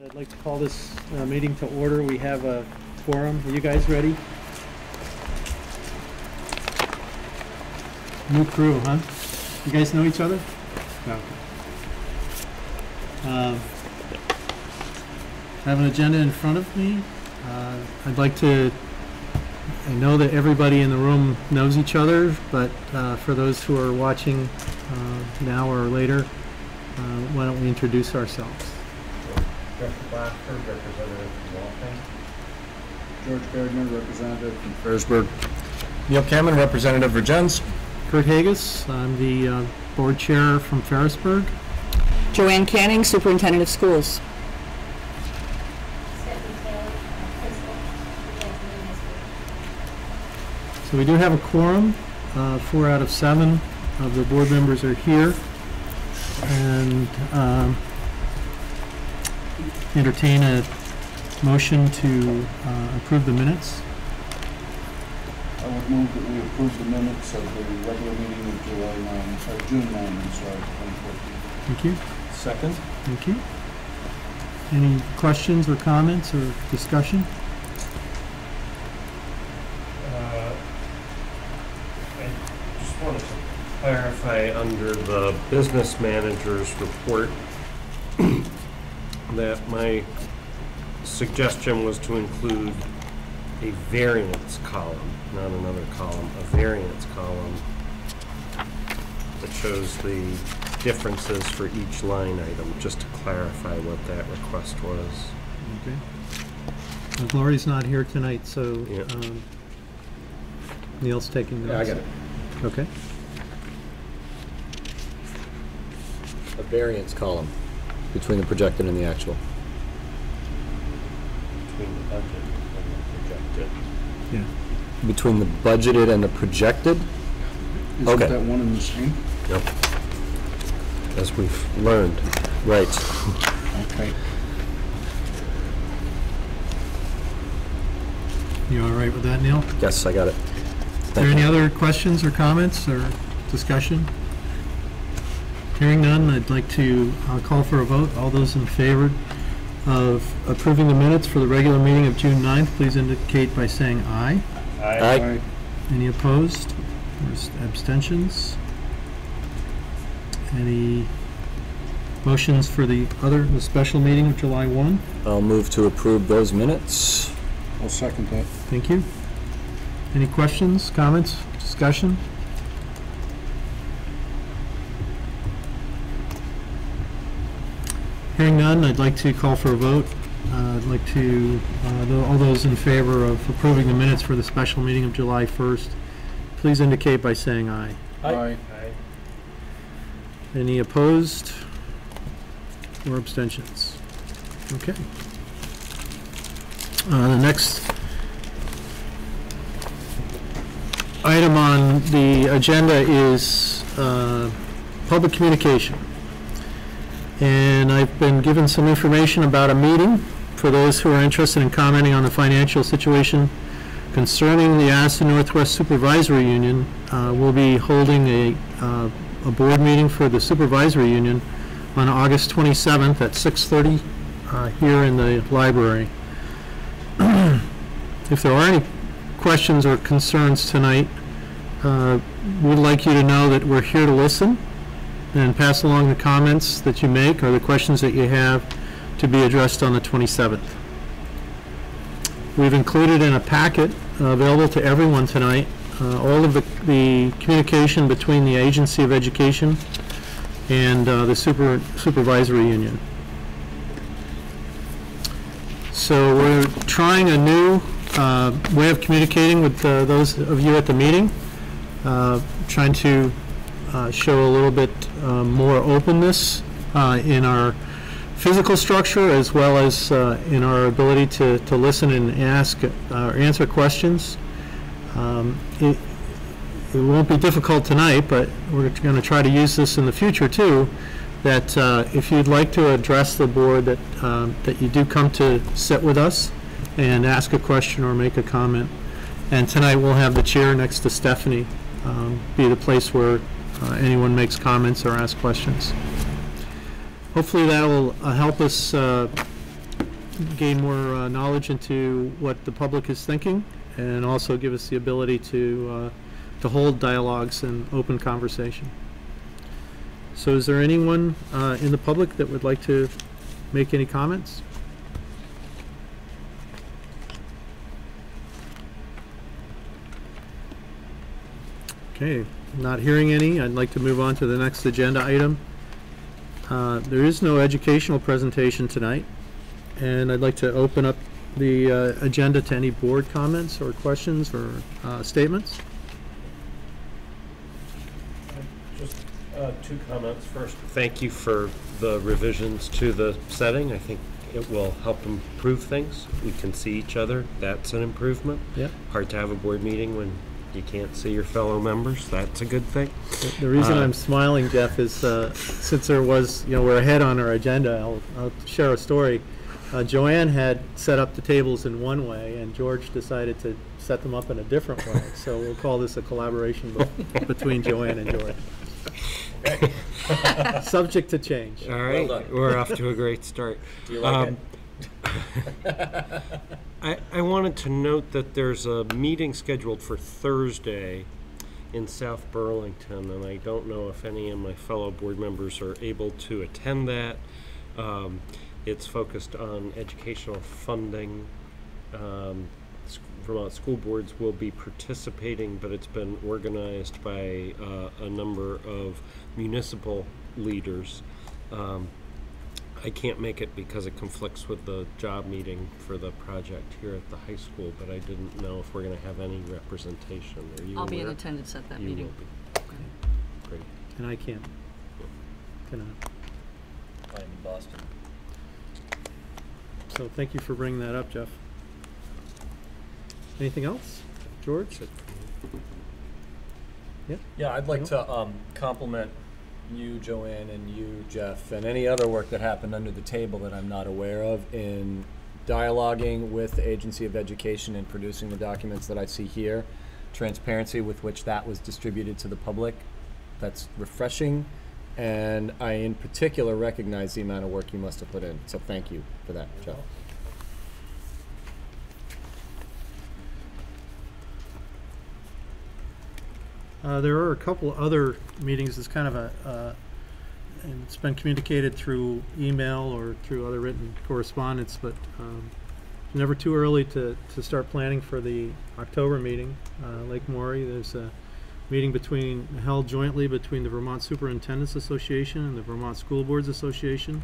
I'd like to call this meeting to order. We have a quorum. Are you guys ready? New crew, huh? You guys know each other? No. I have an agenda in front of me. I know that everybody in the room knows each other, but for those who are watching now or later, why don't we introduce ourselves? Representative from Waltham. George Gardner, representative from Ferrisburg. Neil Cameron, representative Vergennes. Kurt Haigis, I'm the board chair from Ferrisburg. JoAn Canning, superintendent of schools. So we do have a quorum. 4 out of 7 of the board members are here, and entertain a motion to approve the minutes. I would move that we approve the minutes of the regular meeting of June 9, 2014. Thank you. Second. Thank you. Any questions or comments or discussion? I just wanted to clarify under the business manager's report that my suggestion was to include a variance column, not another column, a variance column that shows the differences for each line item, just to clarify what that request was. Okay. Gloria's not here tonight, so Yeah. Neil's taking notes. Yeah, I got it. Okay. A variance column between the projected and the actual. Between the budget and the projected. Yeah. Between the budgeted and the projected? Isn't Okay. that one and the same? Yep. As we've learned. Right. Okay. You all right with that, Neil? Yes, I got it. Are there any other questions or comments or discussion? Hearing none, I'd like to call for a vote. All those in favor of approving the minutes for the regular meeting of June 9th, please indicate by saying aye. Aye. Any opposed or abstentions? Any motions for the special meeting of July 1? I'll move to approve those minutes. I'll second that. Thank you. Any questions, comments, discussion? Hearing none, I'd like to call for a vote. I'd like to, all those in favor of approving the minutes for the special meeting of July 1st, please indicate by saying aye. Aye. Any opposed or abstentions? Okay. The next item on the agenda is public communication. And I've been given some information about a meeting for those who are interested in commenting on the financial situation concerning the Addison Northwest Supervisory Union. We'll be holding a board meeting for the Supervisory Union on August 27th at 6:30 here in the library. If there are any questions or concerns tonight, we'd like you to know that we're here to listen and pass along the comments that you make or the questions that you have to be addressed on the 27th. We've included in a packet available to everyone tonight all of the communication between the Agency of Education and the Supervisory Union. So we're trying a new way of communicating with those of you at the meeting, trying to show a little bit more openness in our physical structure as well as in our ability to listen and ask or answer questions. It won't be difficult tonight, but we're going to try to use this in the future too, that if you'd like to address the board, that you do come to sit with us and ask a question or make a comment. And tonight we'll have the chair next to Stephanie be the place where anyone makes comments or asks questions. Hopefully that will help us gain more knowledge into what the public is thinking, and also give us the ability to hold dialogues and open conversation. So is there anyone in the public that would like to make any comments? Okay, not hearing any, I'd like to move on to the next agenda item. There is no educational presentation tonight, and I'd like to open up the agenda to any board comments or questions or statements. Just two comments. First, thank you for the revisions to the setting. I think it will help improve things. We can see each other. That's an improvement. Yep. Hard to have a board meeting when you can't see your fellow members. That's a good thing. The reason I'm smiling, Jeff, is since there was, we're ahead on our agenda, I'll share a story. JoAn had set up the tables in one way, and George decided to set them up in a different way. So we'll call this a collaboration between JoAn and George. Subject to change. All right, Well done. we're off to a great start. Do you like it? I wanted to note that there's a meeting scheduled for Thursday in South Burlington, and I don't know if any of my fellow board members are able to attend that. It's focused on educational funding. Vermont school boards will be participating, but it's been organized by a number of municipal leaders. I can't make it because it conflicts with the job meeting for the project here at the high school, but I didn't know if we're going to have any representation. Are you I'll be in aware? attendance at that You meeting. will be. Great. And I can't. Cannot. I'm in Boston. So thank you for bringing that up, Jeff. Anything else? George? Yeah, I'd like to compliment you, JoAn, and you, Jeff, and any other work that happened under the table that I'm not aware of in dialoguing with the Agency of Education and producing the documents that I see here. Transparency with which that was distributed to the public. That's refreshing, and I in particular recognize the amount of work you must have put in. So thank you for that, Jeff. There are a couple other meetings. It's kind of and it's been communicated through email or through other written correspondence, but it's never too early to start planning for the October meeting. Lake Maury, there's a meeting held jointly between the Vermont Superintendents Association and the Vermont School Boards Association,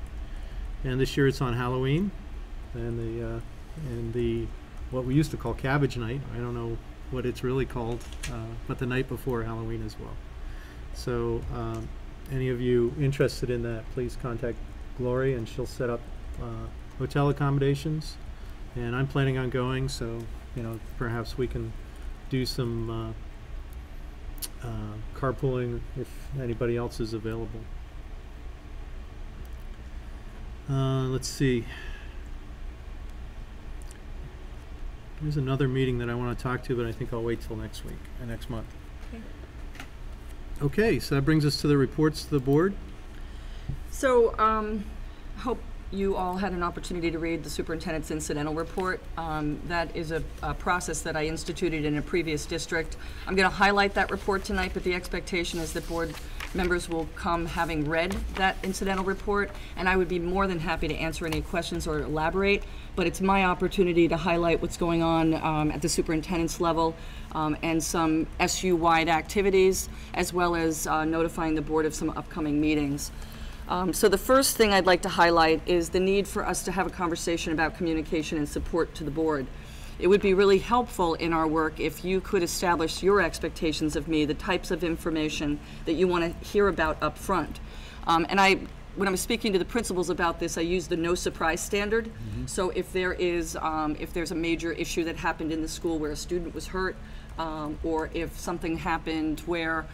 and this year it's on Halloween, and the what we used to call Cabbage Night. I don't know what it's really called, but the night before Halloween as well. So any of you interested in that, please contact Glory, and she'll set up hotel accommodations. And I'm planning on going, so perhaps we can do some carpooling if anybody else is available. Let's see. There's another meeting that I want to talk to, but I think I'll wait till next week, next month. Okay, so that brings us to the reports to the board. So, hope you all had an opportunity to read the superintendent's incidental report. That is a process that I instituted in a previous district. I'm going to highlight that report tonight, but the expectation is that board members will come having read that incidental report, and I would be more than happy to answer any questions or elaborate, but it's my opportunity to highlight what's going on at the superintendent's level and some SU-wide activities, as well as notifying the board of some upcoming meetings. So the first thing I'd like to highlight is the need for us to have a conversation about communication and support to the board. It would be really helpful in our work if you could establish your expectations of me, the types of information that you want to hear about up front. And when I'm speaking to the principals about this, I use the no surprise standard. So if there's a major issue that happened in the school where a student was hurt, or if something happened where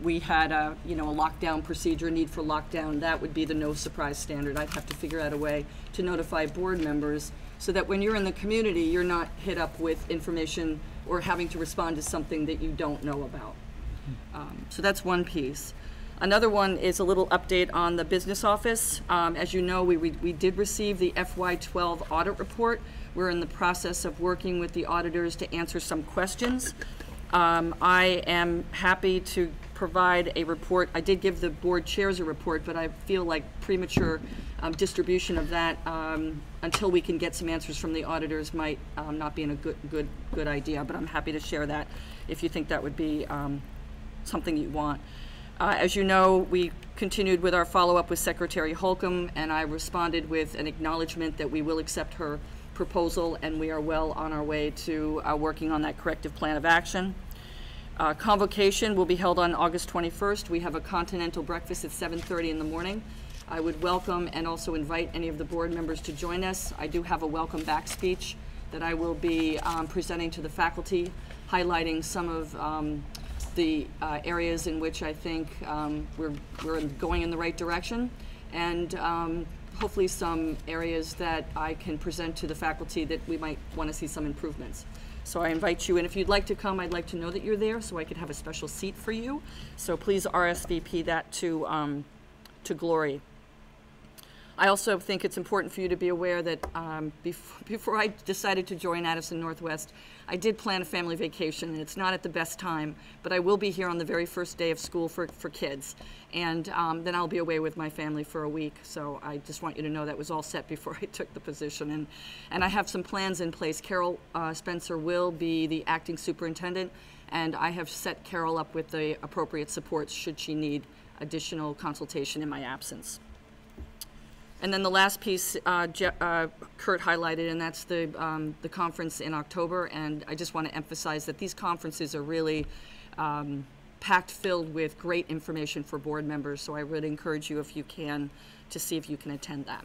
we had a lockdown procedure, need for lockdown, that would be the no surprise standard. I'd have to figure out a way to notify board members so that when you're in the community, you're not hit up with information or having to respond to something that you don't know about. So that's one piece. Another one is a little update on the business office. As you know, we did receive the FY12 audit report. We're in the process of working with the auditors to answer some questions. I am happy to provide a report. I did give the board chairs a report, but I feel like premature distribution of that until we can get some answers from the auditors might not be a good idea, but I'm happy to share that if you think that would be something you want. As you know, we continued with our follow-up with Secretary Holcomb, and I responded with an acknowledgement that we will accept her proposal, and we are well on our way to working on that corrective plan of action. Convocation will be held on August 21st. We have a continental breakfast at 7:30 in the morning. I would welcome and also invite any of the board members to join us. I do have a welcome back speech that I will be presenting to the faculty, highlighting some of the areas in which I think we're going in the right direction, and hopefully some areas that I can present to the faculty that we might want to see some improvements. So I invite you, and if you'd like to come, I'd like to know that you're there so I could have a special seat for you. So please RSVP that to Glory. I also think it's important for you to be aware that before I decided to join Addison Northwest, I did plan a family vacation, and it's not at the best time, but I will be here on the very first day of school for kids. And then I'll be away with my family for a week. So I just want you to know that was all set before I took the position. And I have some plans in place. Carol Spencer will be the acting superintendent, and I have set Carol up with the appropriate supports should she need additional consultation in my absence. And then the last piece Kurt highlighted, and that's the conference in October. And I just want to emphasize that these conferences are really packed filled with great information for board members. So I would encourage you, if you can, to see if you can attend that.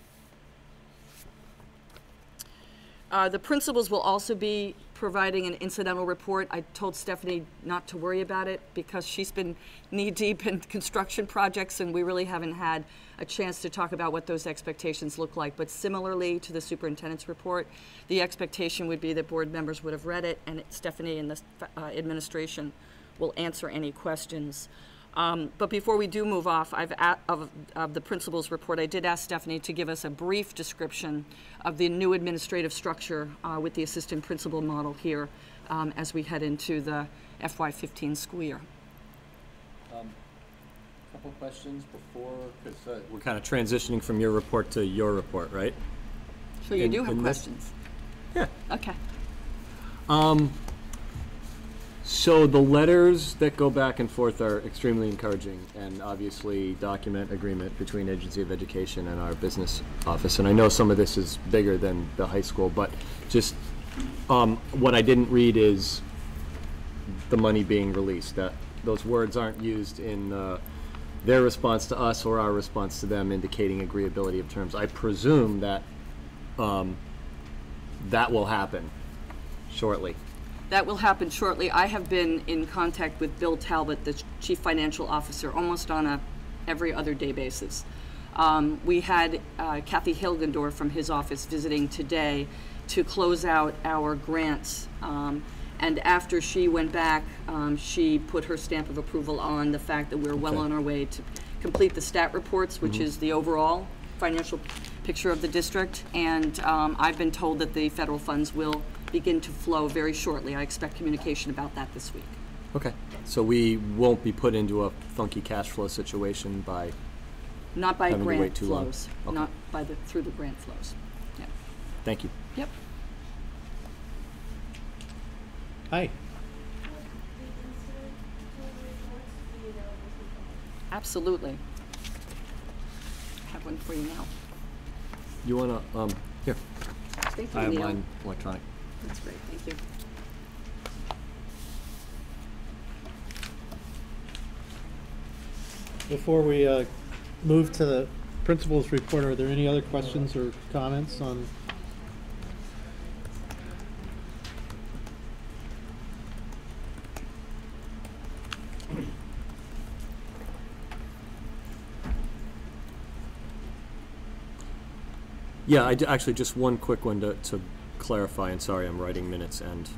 The principals will also be providing an incidental report. I told Stephanie not to worry about it because she's been knee-deep in construction projects, and we really haven't had a chance to talk about what those expectations look like. But similarly to the superintendent's report, the expectation would be that board members would have read it, and Stephanie and the administration will answer any questions. But before we do move off of the principal's report, I did ask Stephanie to give us a brief description of the new administrative structure with the assistant principal model here as we head into the FY15 school year. Couple questions before, because we're kind of transitioning from your report to your report, right? So you do have questions? Yeah. Okay. So the letters that go back and forth are extremely encouraging, and obviously document agreement between Agency of Education and our business office. And I know some of this is bigger than the high school, but just what I didn't read is the money being released. That those words aren't used in their response to us or our response to them, indicating agreeability of terms. I presume that that will happen shortly. That will happen shortly. I have been in contact with Bill Talbot, the Chief Financial Officer, almost on a every other day basis. We had Kathy Hilgendorf from his office visiting today to close out our grants. And after she went back, she put her stamp of approval on the fact that we're well on our way to complete the stat reports, which is the overall financial picture of the district. And I've been told that the federal funds will begin to flow very shortly. I expect communication about that this week. Okay. So we won't be put into a funky cash flow situation by not by having to grant wait too flows, long. Okay. not by through the grant flows. Yeah. Thank you. Yep. Hi. Absolutely. I have one for you now. You want to, here. Thank you, I have Neil. mine electronic. That's great, thank you. Before we move to the principal's report, are there any other questions or comments on? Yeah, actually just one quick one to clarify, and sorry, I'm writing minutes and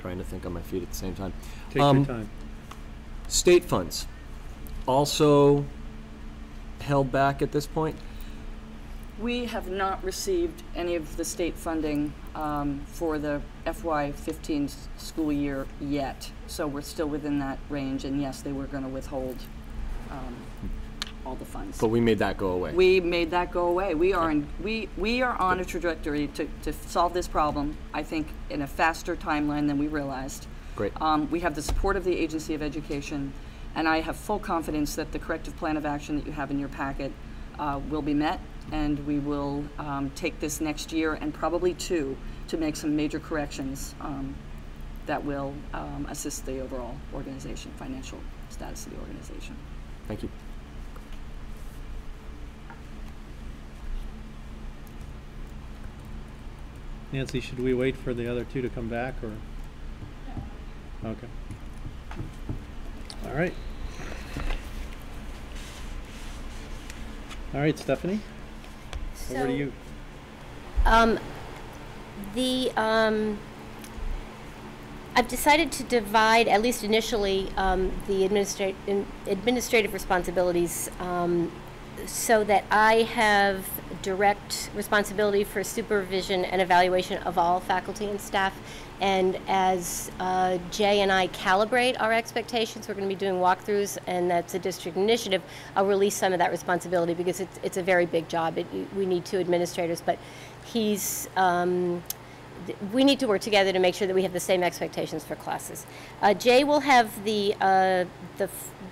trying to think on my feet at the same time. Take your time. State funds. also held back at this point? We have not received any of the state funding for the FY15 school year yet, so we're still within that range, and yes, they were going to withhold all the funds. But we made that go away. We made that go away. We are on a trajectory to solve this problem, I think, in a faster timeline than we realized. Great. We have the support of the Agency of Education, and I have full confidence that the corrective plan of action that you have in your packet will be met, and we will take this next year and probably two to make some major corrections that will assist the overall organization, financial status of the organization. Thank you. Nancy, should we wait for the other two to come back, or? Okay. All right. All right, Stephanie, over to you. I've decided to divide, at least initially, the administrative responsibilities so that I have direct responsibility for supervision and evaluation of all faculty and staff. And as Jay and I calibrate our expectations, we're going to be doing walkthroughs, and that's a district initiative. I'll release some of that responsibility because it's a very big job. We need 2 administrators, but we need to work together to make sure that we have the same expectations for classes. Jay will have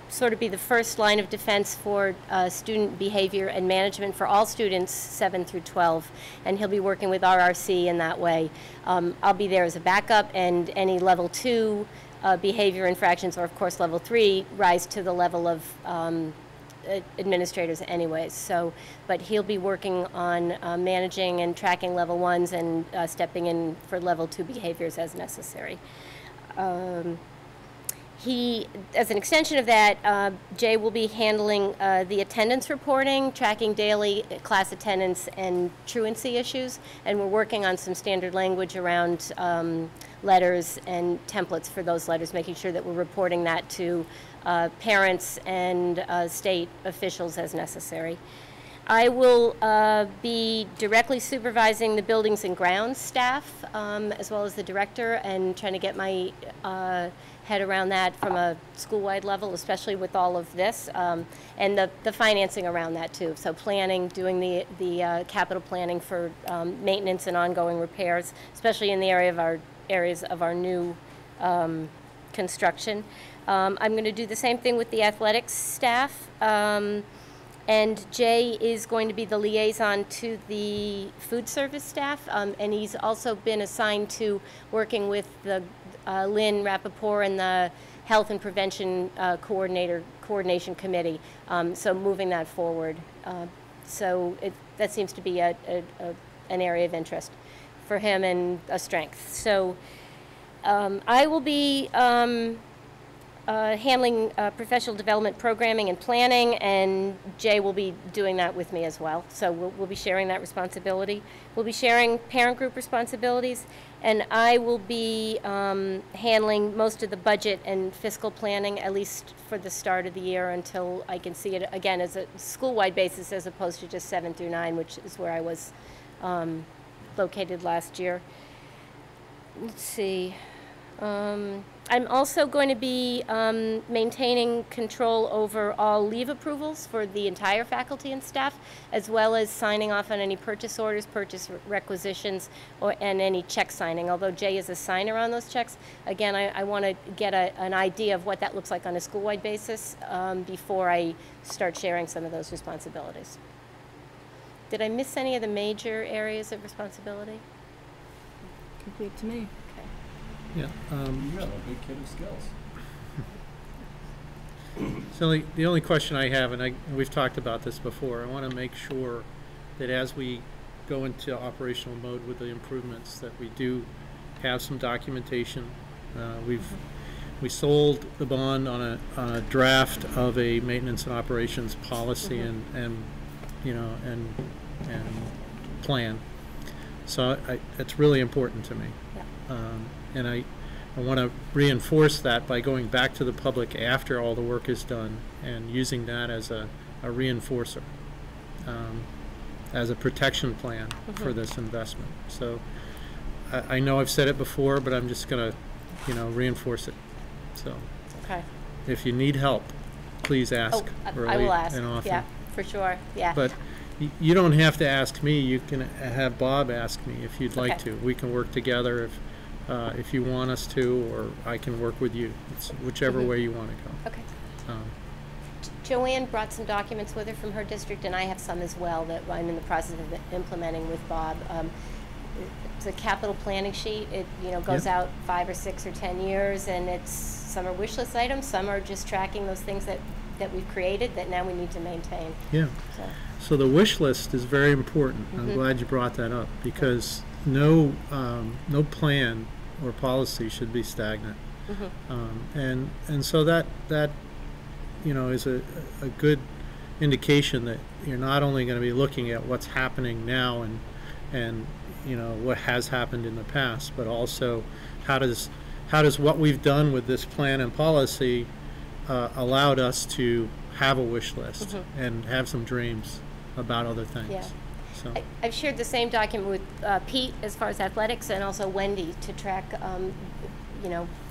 sort of be the first line of defense for student behavior and management for all students 7 through 12, and he'll be working with RRC in that way. I'll be there as a backup, and any level 2 behavior infractions, or of course level 3, rise to the level of administrators anyways. So, but he'll be working on managing and tracking level 1s and stepping in for level 2 behaviors as necessary. As an extension of that, Jay will be handling the attendance reporting, tracking daily class attendance and truancy issues, and we're working on some standard language around letters and templates for those letters, making sure that we're reporting that to parents and state officials as necessary. I will be directly supervising the buildings and grounds staff, as well as the director, and trying to get my head around that from a school-wide level, especially with all of this, and the financing around that too. So planning, doing the capital planning for maintenance and ongoing repairs, especially in the areas of our new construction. I'm going to do the same thing with the athletics staff. And Jay is going to be the liaison to the food service staff, and he's also been assigned to working with the Lynn Rappaport and the Health and Prevention Coordination Committee, so moving that forward. So that seems to be an area of interest for him and a strength. So I will be handling professional development programming and planning, and Jay will be doing that with me as well. So we'll be sharing that responsibility. We'll be sharing parent group responsibilities, and I will be handling most of the budget and fiscal planning, at least for the start of the year, until I can see it again as a school-wide basis as opposed to just 7 through 9, which is where I was located last year. Let's see. I'm also going to be maintaining control over all leave approvals for the entire faculty and staff, as well as signing off on any purchase orders, purchase requisitions, and any check signing. Although Jay is a signer on those checks, again, I want to get an idea of what that looks like on a school-wide basis before I start sharing some of those responsibilities. Did I miss any of the major areas of responsibility? Complete to me. Yeah. You have a big kid of skills. So the only question I have, and we've talked about this before, I want to make sure that as we go into operational mode with the improvements, that we do have some documentation. We sold the bond on a draft of a maintenance and operations policy and plan. So it's really important to me. Yeah. And I want to reinforce that by going back to the public after all the work is done and using that as a reinforcer, as a protection plan for this investment. So I know I've said it before, but I'm just going to, reinforce it. So Okay. if you need help, please ask early I will ask. and often. Yeah, for sure. Yeah. But you don't have to ask me. You can have Bob ask me if you'd like Okay. to. We can work together if you want us to, or I can work with you. It's whichever way you want to go. Okay. Um, JoAn brought some documents with her from her district, and I have some as well that I'm in the process of implementing with Bob. It's a capital planning sheet. It goes out 5 or 6 or 10 years, and some are wish list items, some are just tracking those things that we've created that now we need to maintain. Yeah. So the wish list is very important. I'm glad you brought that up, because no plan or policy should be stagnant. And so that is a good indication that you're not only going to be looking at what's happening now and what has happened in the past, but also how does what we've done with this plan and policy allowed us to have a wish list and have some dreams about other things. Yeah. So I've shared the same document with Pete as far as athletics, and also Wendy to track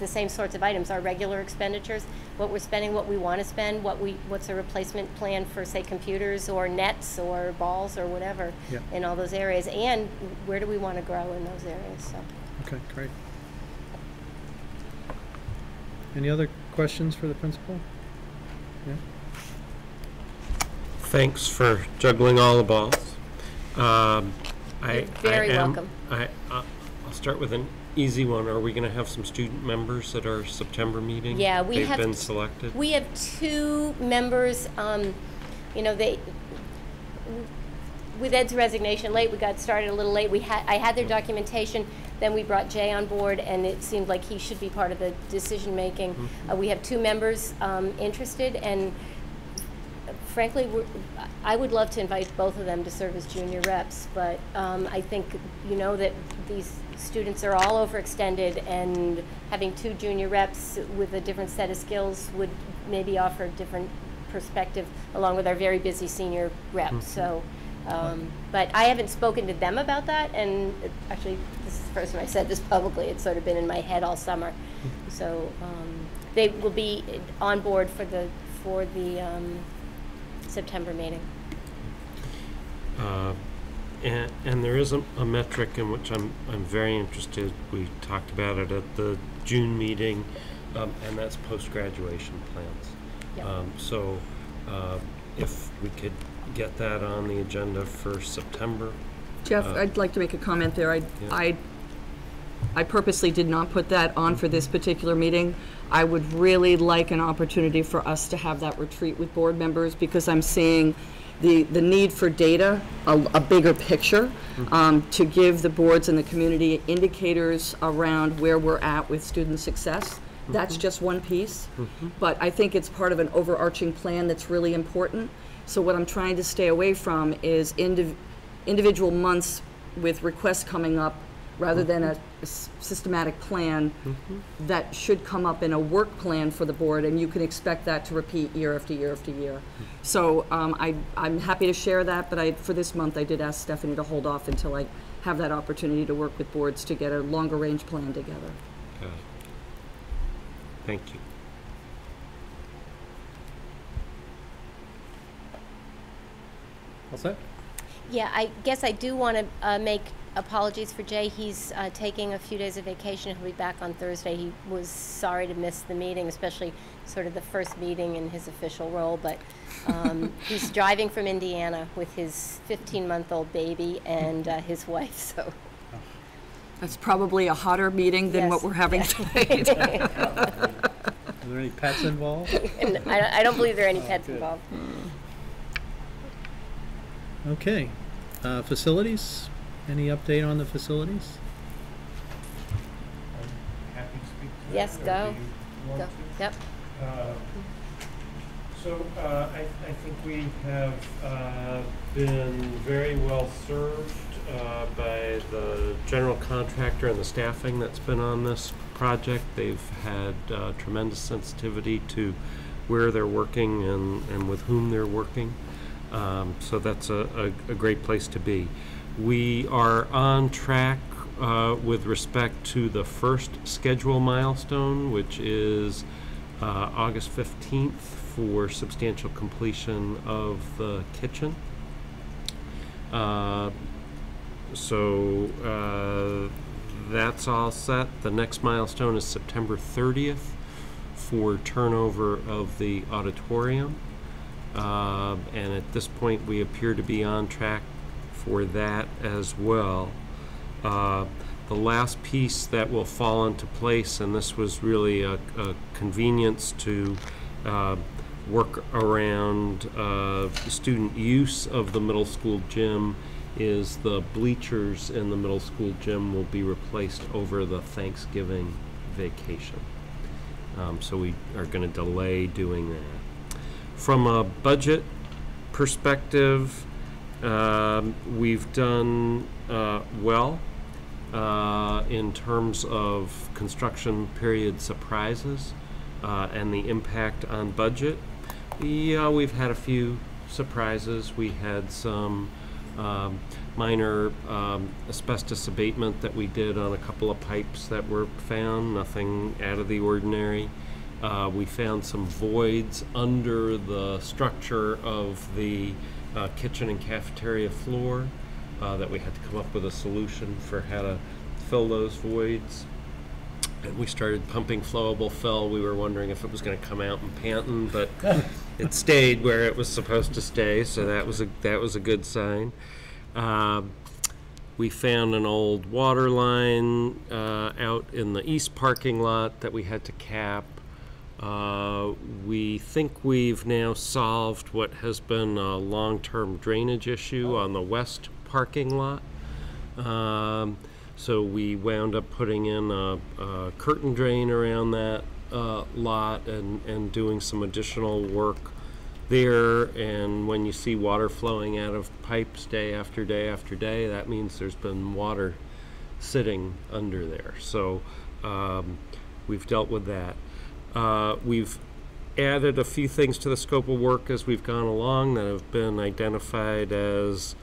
the same sorts of items, our regular expenditures, what we're spending, what we want to spend, what's a replacement plan for, say, computers or nets or balls or whatever in all those areas, and where do we want to grow in those areas. So. Okay, great. Any other questions for the principal? Yeah. Thanks for juggling all the balls. You're very welcome. I'll start with an easy one. Are we going to have some student members at our September meeting? Yeah, They've been selected. We have 2 members. With Ed's resignation late, we got started a little late. I had their documentation. Then we brought Jay on board, and it seemed like he should be part of the decision making. We have 2 members interested, and frankly, I would love to invite both of them to serve as junior reps, but I think that these students are all overextended, and having 2 junior reps with a different set of skills would maybe offer a different perspective along with our very busy senior reps. So, but I haven't spoken to them about that, and actually this is the first time I said this publicly. It's sort of been in my head all summer. So they will be on board for the September meeting. And there is a metric in which I'm very interested. We talked about it at the June meeting, and that's post-graduation plans. Yep. So if we could get that on the agenda for September. Jeff, I'd like to make a comment there. I purposely did not put that on for this particular meeting. I would really like an opportunity for us to have that retreat with board members, because I'm seeing the need for data, a bigger picture, to give the boards and the community indicators around where we're at with student success. That's just one piece, but I think it's part of an overarching plan that's really important. So what I'm trying to stay away from is individual months with requests coming up, rather than a systematic plan that should come up in a work plan for the board, and you can expect that to repeat year after year after year. So I'm happy to share that, but for this month I did ask Stephanie to hold off until I have that opportunity to work with boards to get a longer range plan together. Got it. Thank you. All set? Yeah, I guess I do want to make apologies for Jay. He's taking a few days of vacation. He'll be back on Thursday. He was sorry to miss the meeting, especially sort of the first meeting in his official role, but he's driving from Indiana with his 15-month-old baby and his wife, so. That's probably a hotter meeting than what we're having today. Are there any pets involved? I don't believe there are any pets involved. Okay. Facilities? Any update on the facilities? I'm happy to speak to that. Yes, Or go. do you want Go. to? Yep. So I think we have been very well served by the general contractor and the staffing that's been on this project. They've had tremendous sensitivity to where they're working and with whom they're working. So that's a great place to be. We are on track with respect to the first schedule milestone, which is August 15th for substantial completion of the kitchen. So that's all set. The next milestone is September 30th for turnover of the auditorium. And at this point, we appear to be on track for that as well. The last piece that will fall into place, and this was really a convenience to work around student use of the middle school gym, is the bleachers in the middle school gym will be replaced over the Thanksgiving vacation. So we are going to delay doing that. From a budget perspective, we've done well in terms of construction period surprises and the impact on budget. Yeah, we've had a few surprises. We had some minor asbestos abatement that we did on a couple of pipes that were found, nothing out of the ordinary. We found some voids under the structure of the kitchen and cafeteria floor that we had to come up with a solution for how to fill those voids. And we started pumping flowable fill. We were wondering if it was going to come out in Panton, but it stayed where it was supposed to stay, so that was a good sign. We found an old water line out in the east parking lot that we had to cap. We think we've now solved what has been a long-term drainage issue on the west parking lot. So we wound up putting in a curtain drain around that lot and doing some additional work there. And when you see water flowing out of pipes day after day after day, that means there's been water sitting under there. So we've dealt with that. We've added a few things to the scope of work as we've gone along that have been identified as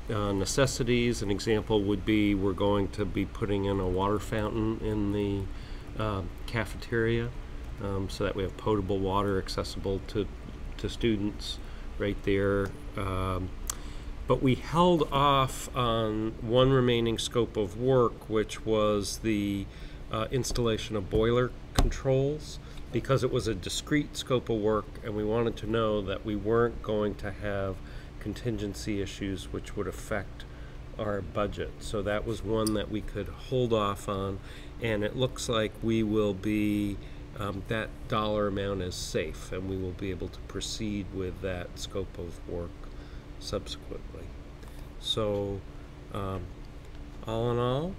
necessities. An example would be we're going to be putting in a water fountain in the cafeteria so that we have potable water accessible to students right there. But we held off on one remaining scope of work, which was the installation of boiler controls, because it was a discrete scope of work and we wanted to know that we weren't going to have contingency issues which would affect our budget. So that was one that we could hold off on, and it looks like we will be, that dollar amount is safe and we will be able to proceed with that scope of work subsequently. So all in all,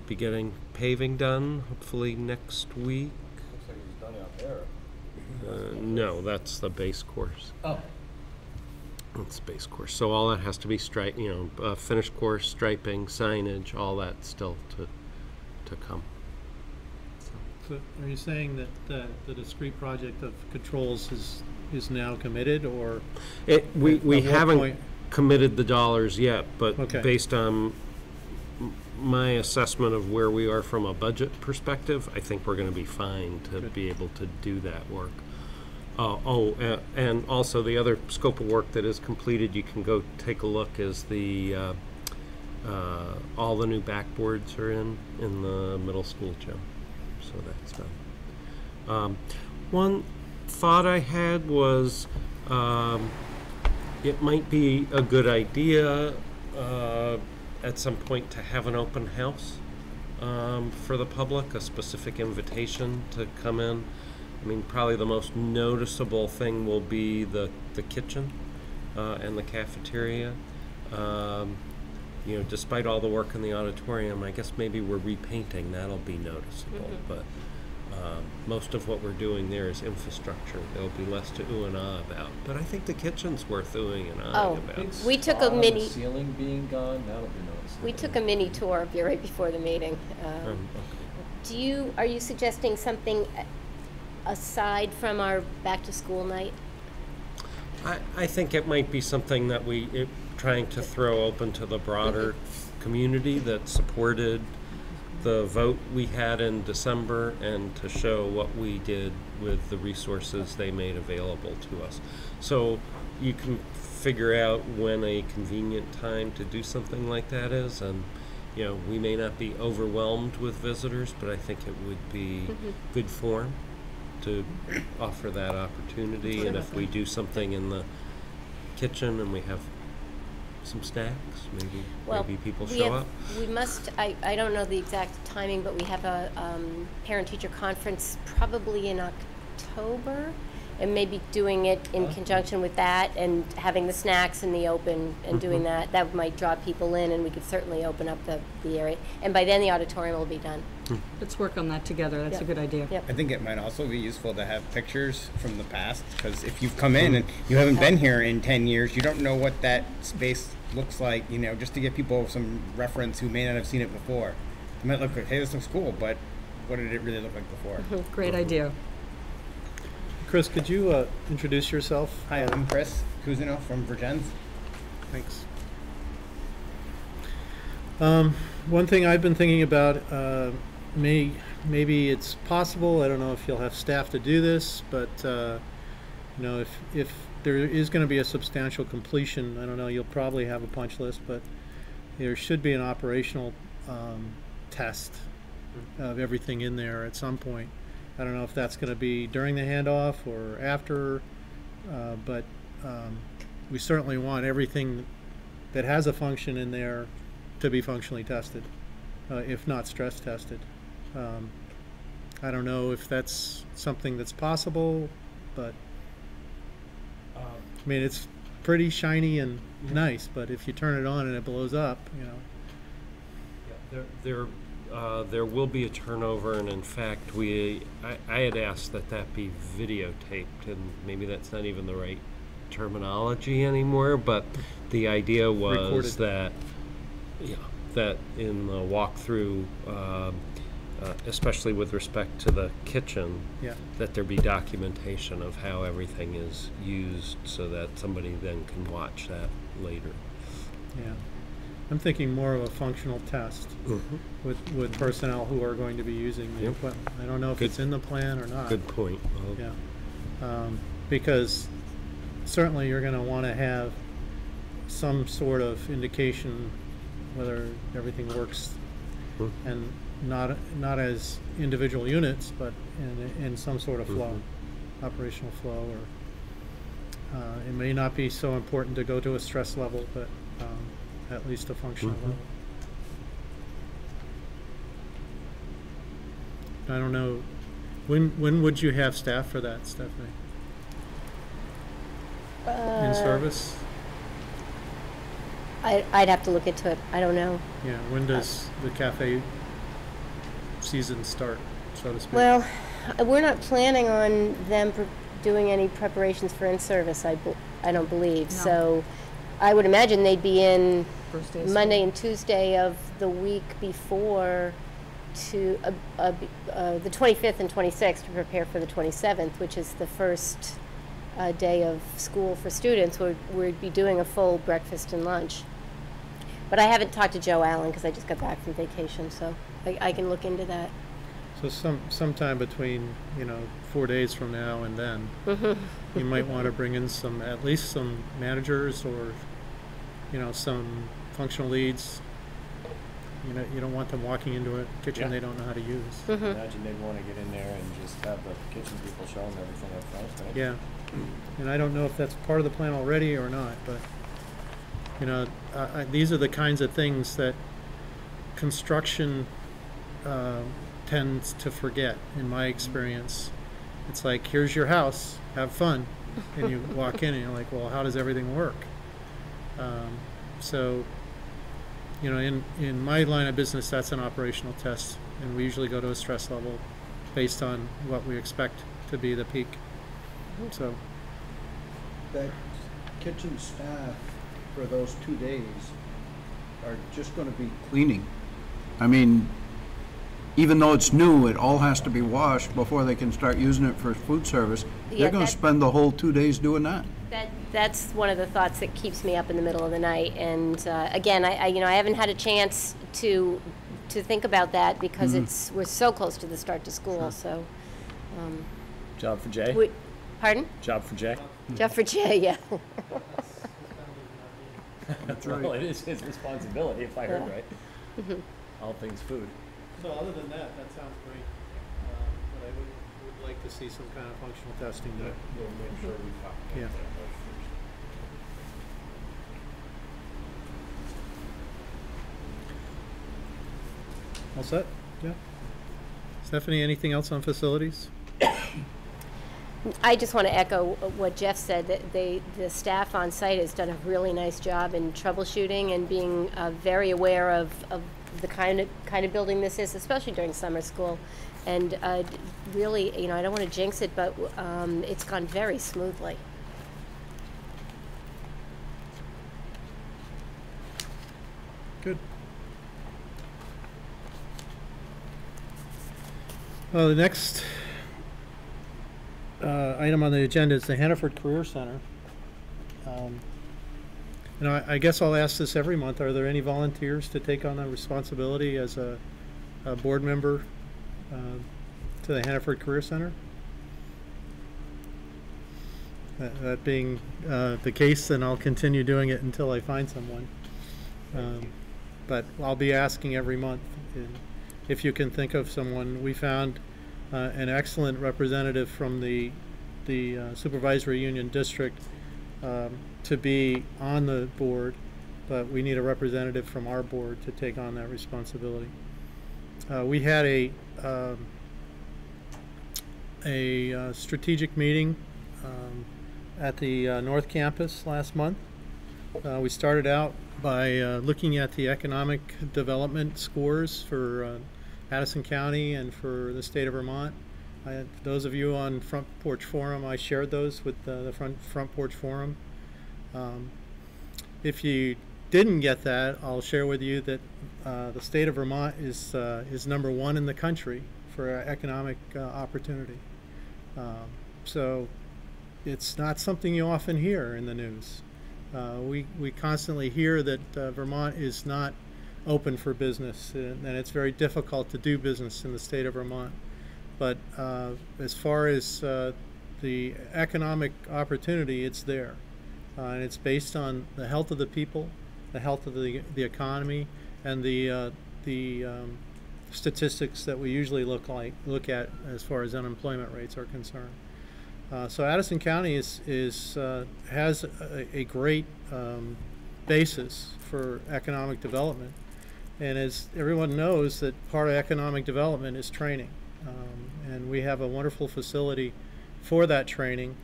be getting paving done hopefully next week. Looks like it's done out there. No, that's the base course. Oh. That's the base course. So all that has to be finished course, striping, signage, all that still to come. So are you saying that the discrete project of controls is now committed, or we haven't point? committed the dollars yet, but Okay. based on my assessment of where we are from a budget perspective, I think we're going to be fine to Good. be able to do that work. And also the other scope of work that is completed, you can go take a look, is the all the new backboards are in the middle school gym, so that's done. One thought I had was it might be a good idea at some point to have an open house for the public, a specific invitation to come in. I mean, probably the most noticeable thing will be the kitchen and the cafeteria. Despite all the work in the auditorium, I guess maybe we're repainting. That'll be noticeable. Mm-hmm. But most of what we're doing there is infrastructure. There'll be less to ooh and ah about. But I think the kitchen's worth oohing and ahhing about. We took a mini. The ceiling being gone, that'll be noticeable. We took a mini tour of you right before the meeting. Are you suggesting something aside from our back-to-school night? I think it might be something that trying to throw open to the broader community that supported the vote we had in December, and to show what we did with the resources they made available to us. So you can figure out when a convenient time to do something like that is, and we may not be overwhelmed with visitors, but I think it would be good form to offer that opportunity. And if we do something in the kitchen and we have some snacks, maybe people show up. We must, I don't know the exact timing, but we have a parent-teacher conference probably in October, and maybe doing it in conjunction with that and having the snacks in the open and doing that might draw people in, and we could certainly open up the area. And by then the auditorium will be done. Let's work on that together. That's a good idea. Yep. I think it might also be useful to have pictures from the past, because if you've come in and you haven't been here in 10 years, you don't know what that space looks like, just to give people some reference who may not have seen it before. It might look like, hey, this looks cool, but what did it really look like before? Great idea. Chris, could you introduce yourself? Hi, I'm Chris Cousineau from Vergennes. Thanks. One thing I've been thinking about, maybe it's possible, I don't know if you'll have staff to do this, but if there is going to be a substantial completion, I don't know, you'll probably have a punch list, but there should be an operational test of everything in there at some point. I don't know if that's going to be during the handoff or after, but we certainly want everything that has a function in there to be functionally tested, if not stress tested. I don't know if that's something that's possible, but I mean, it's pretty shiny and nice, but if you turn it on and it blows up, There will be a turnover, and in fact, I had asked that be videotaped, and maybe that's not even the right terminology anymore, but the idea was that in the walkthrough, especially with respect to the kitchen, that there be documentation of how everything is used, so that somebody then can watch that later. Yeah. I'm thinking more of a functional test with personnel who are going to be using the equipment. I don't know if it's in the plan or not. Good point. Because certainly you're going to want to have some sort of indication whether everything works, and not as individual units, but in some sort of flow, operational flow. Or it may not be so important to go to a stress level, but at least a functional level. I don't know. When would you have staff for that, Stephanie? In service? I'd have to look into it. I don't know. Yeah. When does the cafe season start, so to speak? Well, we're not planning on them doing any preparations for in-service, I don't believe. No. So I would imagine they'd be in First day of Monday school. and Tuesday of the week before to the 25th and 26th to prepare for the 27th, which is the first day of school for students. We'd be doing a full breakfast and lunch. But I haven't talked to JoAn because I just got back from vacation, so I can look into that. So sometime between 4 days from now and then, you might want to bring in at least some managers, or some functional leads. You don't want them walking into a kitchen they don't know how to use. I imagine they'd want to get in there and just have the kitchen people show them everything up front, right? Yeah, and I don't know if that's part of the plan already or not, but these are the kinds of things that construction tends to forget, in my experience. It's like, here's your house, have fun, and you walk in and you're like, well, how does everything work? So in my line of business, that's an operational test, and we usually go to a stress level based on what we expect to be the peak. So That kitchen staff for those 2 days, are just going to be cleaning. I mean, even though it's new, it all has to be washed before they can start using it for food service. Yeah, They're going to spend the whole 2 days doing that. That's one of the thoughts that keeps me up in the middle of the night. And again, I haven't had a chance to think about that because we're so close to the start to school. Sure. So, job for Jay. Pardon? Job for Jay. Job for Jay. Yeah. That's right. Well, it is his responsibility, if I heard right. All things food. So other than that sounds great. But I would like to see some kind of functional testing done. We'll make sure we talk about Yeah. that first. All set? Yeah. Stephanie, anything else on facilities? I just want to echo what Jeff said, that the staff on site has done a really nice job in troubleshooting and being very aware of the kind of building this is, especially during summer school. And really, I don't want to jinx it, but it's gone very smoothly. Good. Well, the next item on the agenda is the Hannaford Career Center. I guess I'll ask this every month. Are there any volunteers to take on that responsibility as a board member to the Hannaford Career Center? That being the case, then I'll continue doing it until I find someone. But I'll be asking every month if you can think of someone. We found an excellent representative from the Supervisory Union District to be on the board, but we need a representative from our board to take on that responsibility. We had a strategic meeting at the North Campus last month. We started out by looking at the economic development scores for Addison County and for the state of Vermont. Those of you on Front Porch Forum, I shared those with the Front Porch Forum. If you didn't get that, I'll share with you that the state of Vermont is #1 in the country for economic opportunity. So it's not something you often hear in the news. We constantly hear that Vermont is not open for business, and it's very difficult to do business in the state of Vermont. But as far as the economic opportunity, it's there. And it's based on the health of the people, the health of the economy, and the statistics that we usually look at as far as unemployment rates are concerned. So Addison County has a great basis for economic development, and as everyone knows, that part of economic development is training, and we have a wonderful facility for that training,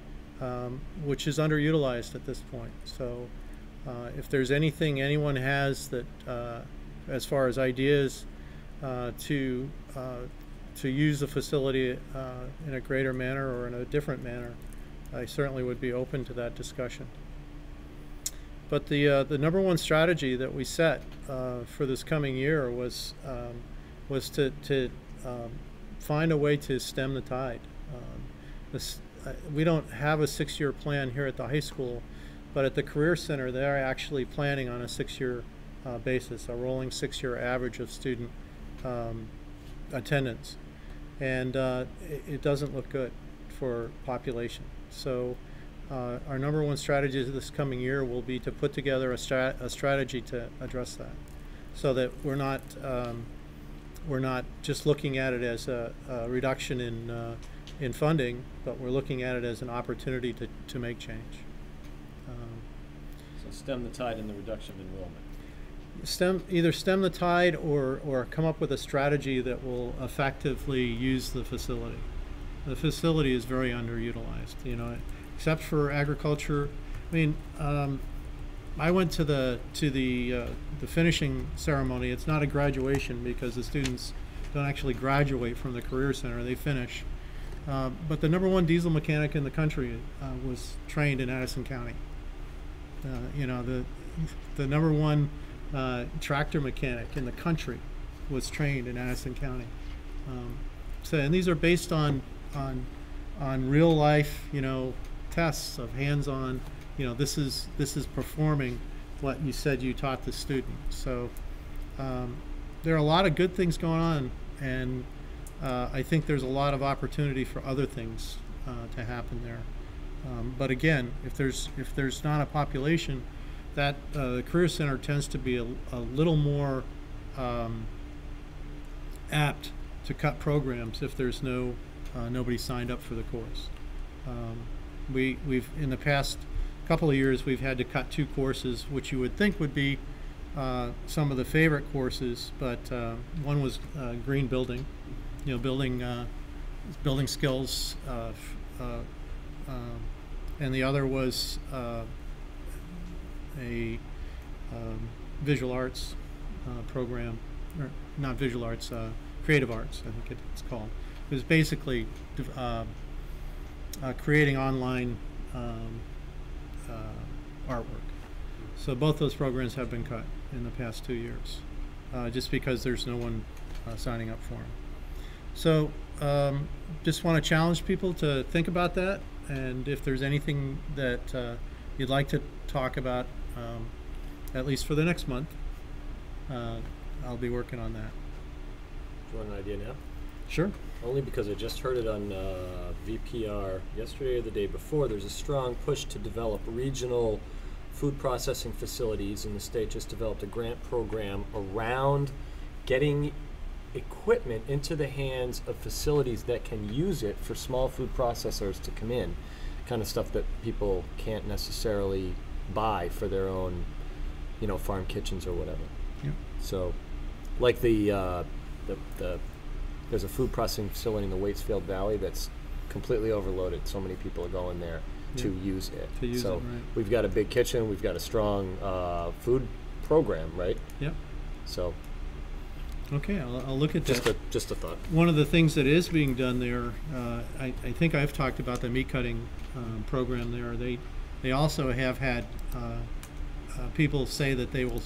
which is underutilized at this point. So if there's anything anyone has that as far as ideas to use the facility in a greater manner or in a different manner, I certainly would be open to that discussion. But the #1 strategy that we set for this coming year was to find a way to stem the tide. We don't have a 6-year plan here at the high school, but at the Career Center, they're actually planning on a 6-year basis, a rolling 6-year average of student attendance. And it doesn't look good for population. So our #1 strategy this coming year will be to put together a strategy to address that, so that we're not just looking at it as a reduction in funding, but we're looking at it as an opportunity to make change. So stem the tide in the reduction of enrollment. Either stem the tide or come up with a strategy that will effectively use the facility. The facility is very underutilized, except for agriculture. I mean, I went to the finishing ceremony. It's not a graduation because the students don't actually graduate from the Career Center; they finish. But the #1 diesel mechanic in the country was trained in Addison County. The #1 tractor mechanic in the country was trained in Addison County. And these are based on real life, tests of hands-on. This is performing what you said you taught the student. So there are a lot of good things going on, and I think there's a lot of opportunity for other things to happen there. But again, if there's not a population, that the Career Center tends to be a little more apt to cut programs if there's nobody signed up for the course. We've in the past couple of years we've had to cut 2 courses, which you would think would be some of the favorite courses, but one was green building, building skills, and the other was a visual arts program, or not visual arts, creative arts, I think it's called. It was basically creating online artwork. So both those programs have been cut in the past 2 years, just because there's no one signing up for them. So just want to challenge people to think about that, and if there's anything that you'd like to talk about, at least for the next month, I'll be working on that. Do you want an idea now? Sure. Only because I just heard it on VPR yesterday or the day before. There's a strong push to develop regional food processing facilities, and the state just developed a grant program around getting equipment into the hands of facilities that can use it for small food processors to come in, kind of stuff that people can't necessarily buy for their own, farm kitchens or whatever. Yep. So, like there's a food processing facility in the Waitsfield Valley that's completely overloaded. So many people are going there to use it. Right. We've got a big kitchen. We've got a strong food program, right? Yep. So. Okay, I'll look at that. Just a thought. One of the things that is being done there, I think I've talked about the meat cutting program there. They also have had people say that they will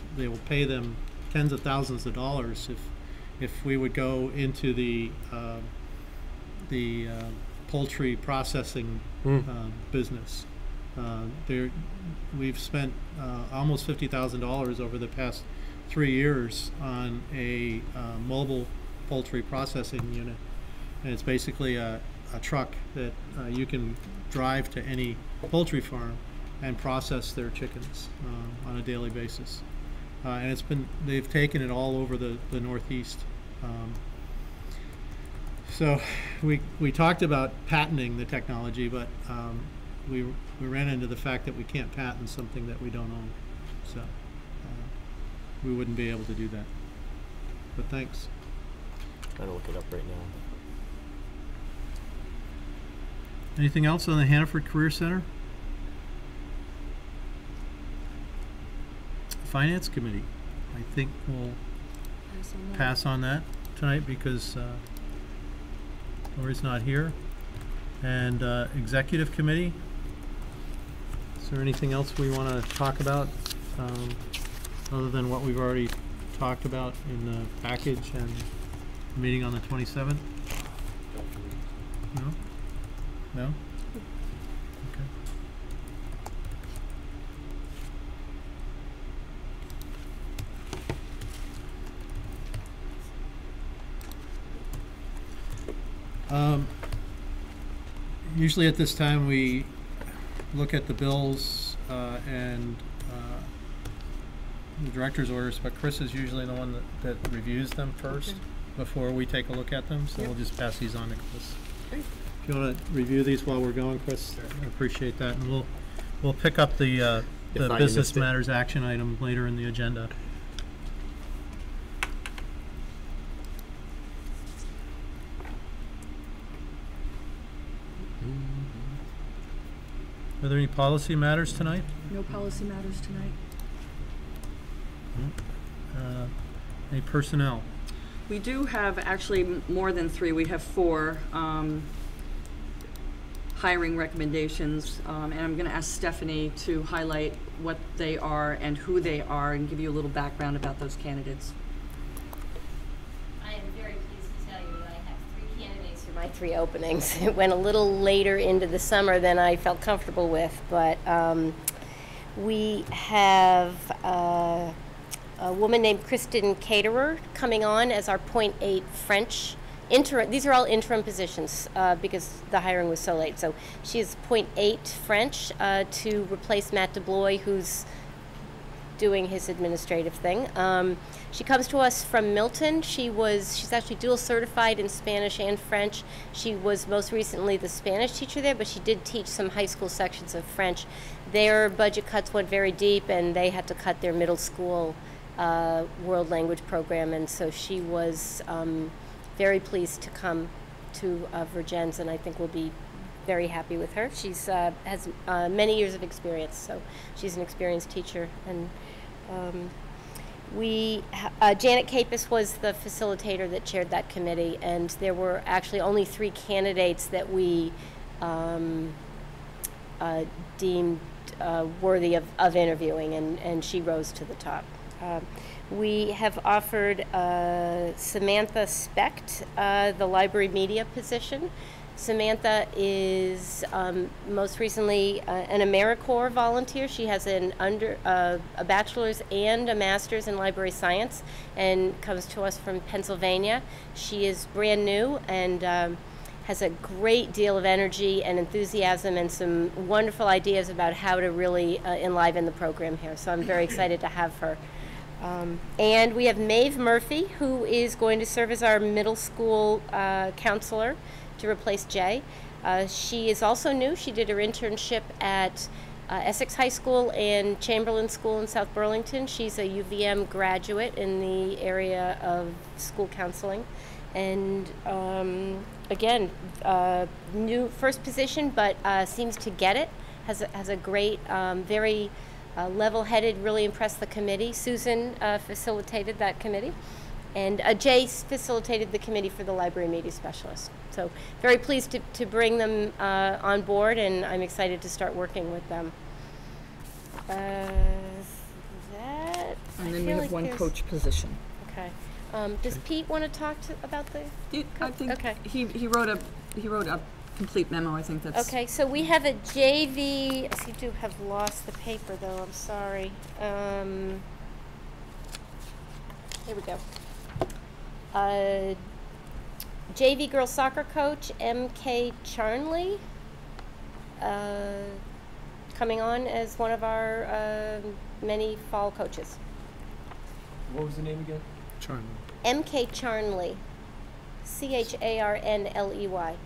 pay them tens of thousands of dollars if we would go into the poultry processing business. We've spent almost $50,000 over the past 3 years on a mobile poultry processing unit, and it's basically a truck that you can drive to any poultry farm and process their chickens on a daily basis. And they've taken it all over the Northeast. So we talked about patenting the technology, but we ran into the fact that we can't patent something that we don't own. So we wouldn't be able to do that. But thanks. I'm trying to look it up right now. Anything else on the Hannaford Career Center? Finance Committee. I think we'll pass on that tonight because Lori's not here. And Executive Committee. Is there anything else we want to talk about other than what we've already talked about in the package and the meeting on the 27th? No? No? Okay. Usually at this time we look at the bills and the director's orders, but Chris is usually the one that reviews them first before we take a look at them, so we'll just pass these on to Chris. Okay. If you want to review these while we're going, Chris, I appreciate that, and we'll pick up the business matters action item later in the agenda. Are there any policy matters tonight? No policy matters tonight. Any personnel? We do have actually more than 3. We have 4. hiring recommendations, and I'm going to ask Stephanie to highlight what they are and who they are and give you a little background about those candidates. I am very pleased to tell you that I have 3 candidates for my 3 openings. It went a little later into the summer than I felt comfortable with, but we have a woman named Kristen Caterer coming on as our .8 French interim. These are all interim positions because the hiring was so late. So she's .8 French to replace Matt DeBlois, who's doing his administrative thing. She comes to us from Milton. She's actually dual certified in Spanish and French. She was most recently the Spanish teacher there, but she did teach some high school sections of French. Their budget cuts went very deep, and they had to cut their middle school world language program, and so she was very pleased to come to Vergennes, and I think we'll be very happy with her. She's has many years of experience, so she's an experienced teacher. And Janet Capus was the facilitator that chaired that committee, and there were actually only 3 candidates that we deemed worthy of interviewing, and she rose to the top. We have offered Samantha Specht the library media position. Samantha is most recently an AmeriCorps volunteer. She has a bachelor's and a master's in library science and comes to us from Pennsylvania. She is brand new and has a great deal of energy and enthusiasm and some wonderful ideas about how to really enliven the program here. So I'm very excited to have her. And we have Maeve Murphy, who is going to serve as our middle school counselor to replace Jay. She is also new. She did her internship at Essex High School and Chamberlain School in South Burlington. She's a UVM graduate in the area of school counseling. And again, new first position, but seems to get it. Has a great, very level-headed, really impressed the committee. Susan facilitated that committee. And Jay facilitated the committee for the library media specialist. So very pleased to bring them on board, and I'm excited to start working with them. And then we have one coach position. Okay. Does Pete want to talk about the? I think okay. He wrote a complete memo. I think that's okay. So we have a JV. I seem to have lost the paper though. I'm sorry. Here we go. JV girls soccer coach MK Charnley coming on as one of our many fall coaches. What was the name again? Charlie. MK Charnley, CHARNLEY.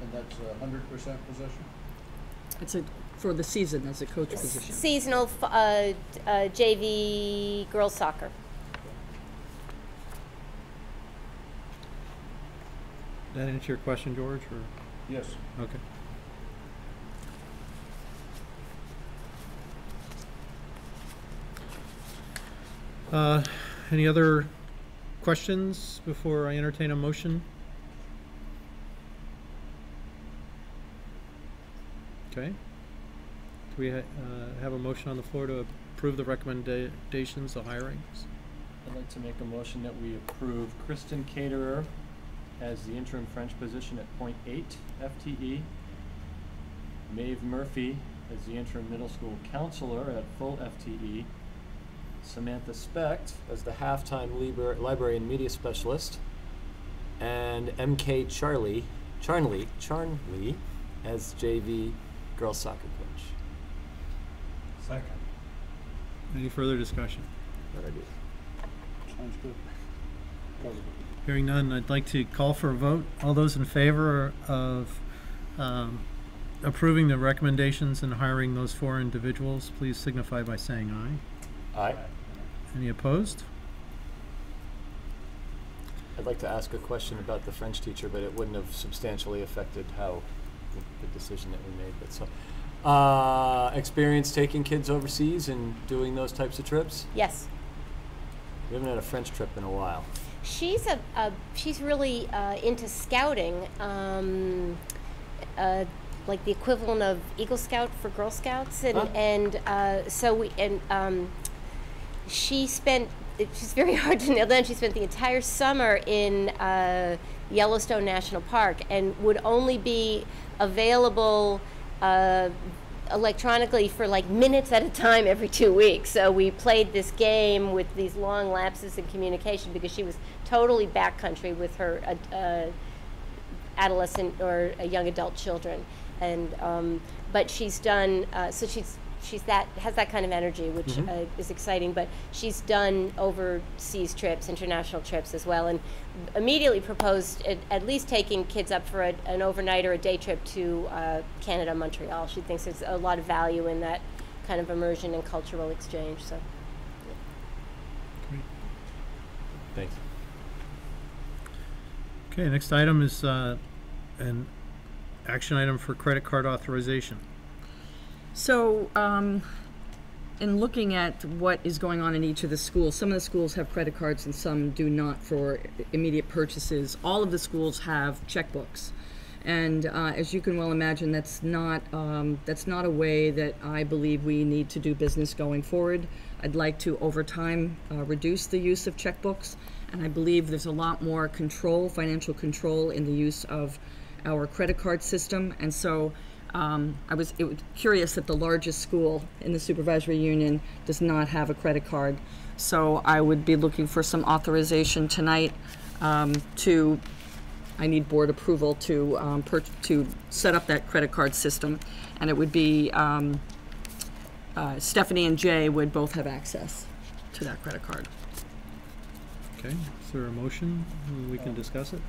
And that's a 100% position? it's for the season as a coach position. Seasonal JV girls soccer. That answer your question, George? Or? Yes. Okay. Any other questions before I entertain a motion? Okay. Do we have a motion on the floor to approve the recommendations, the hirings? I'd like to make a motion that we approve Kristen Caterer as the interim French position at .8 FTE, Maeve Murphy as the interim middle school counselor at full FTE, Samantha Specht as the half-time library and media specialist, and MK Charnley as JV girls soccer coach. Second. Any further discussion? Sounds good. Positive. Hearing none, I'd like to call for a vote. All those in favor of approving the recommendations and hiring those 4 individuals, please signify by saying aye. Aye. Any opposed? I'd like to ask a question about the French teacher, but it wouldn't have substantially affected how the decision that we made. But so, experience taking kids overseas and doing those types of trips? Yes. We haven't had a French trip in a while. She's she's really into scouting, like the equivalent of Eagle Scout for Girl Scouts, and she's very hard to nail down. She spent the entire summer in Yellowstone National Park and would only be available electronically for like minutes at a time every 2 weeks. So we played this game with these long lapses in communication because she was totally backcountry with her adolescent or young adult children. And but she's done so she's has that kind of energy, which is exciting. But she's done overseas trips, international trips as well, and immediately proposed at least taking kids up for an overnight or a day trip to Canada, Montreal. She thinks there's a lot of value in that kind of immersion and cultural exchange. So, Great. Thanks. Okay, next item is an action item for credit card authorization. So, in looking at what is going on in each of the schools, some of the schools have credit cards and some do not for immediate purchases. All of the schools have checkbooks. And as you can well imagine, that's not a way that I believe we need to do business going forward. I'd like to, over time, reduce the use of checkbooks. And I believe there's a lot more control, financial control, in the use of our credit card system. And so I was curious that the largest school in the supervisory union does not have a credit card. So I would be looking for some authorization tonight I need board approval to set up that credit card system. And it would be Stephanie and Jay would both have access to that credit card. Okay, is there a motion? We can discuss it.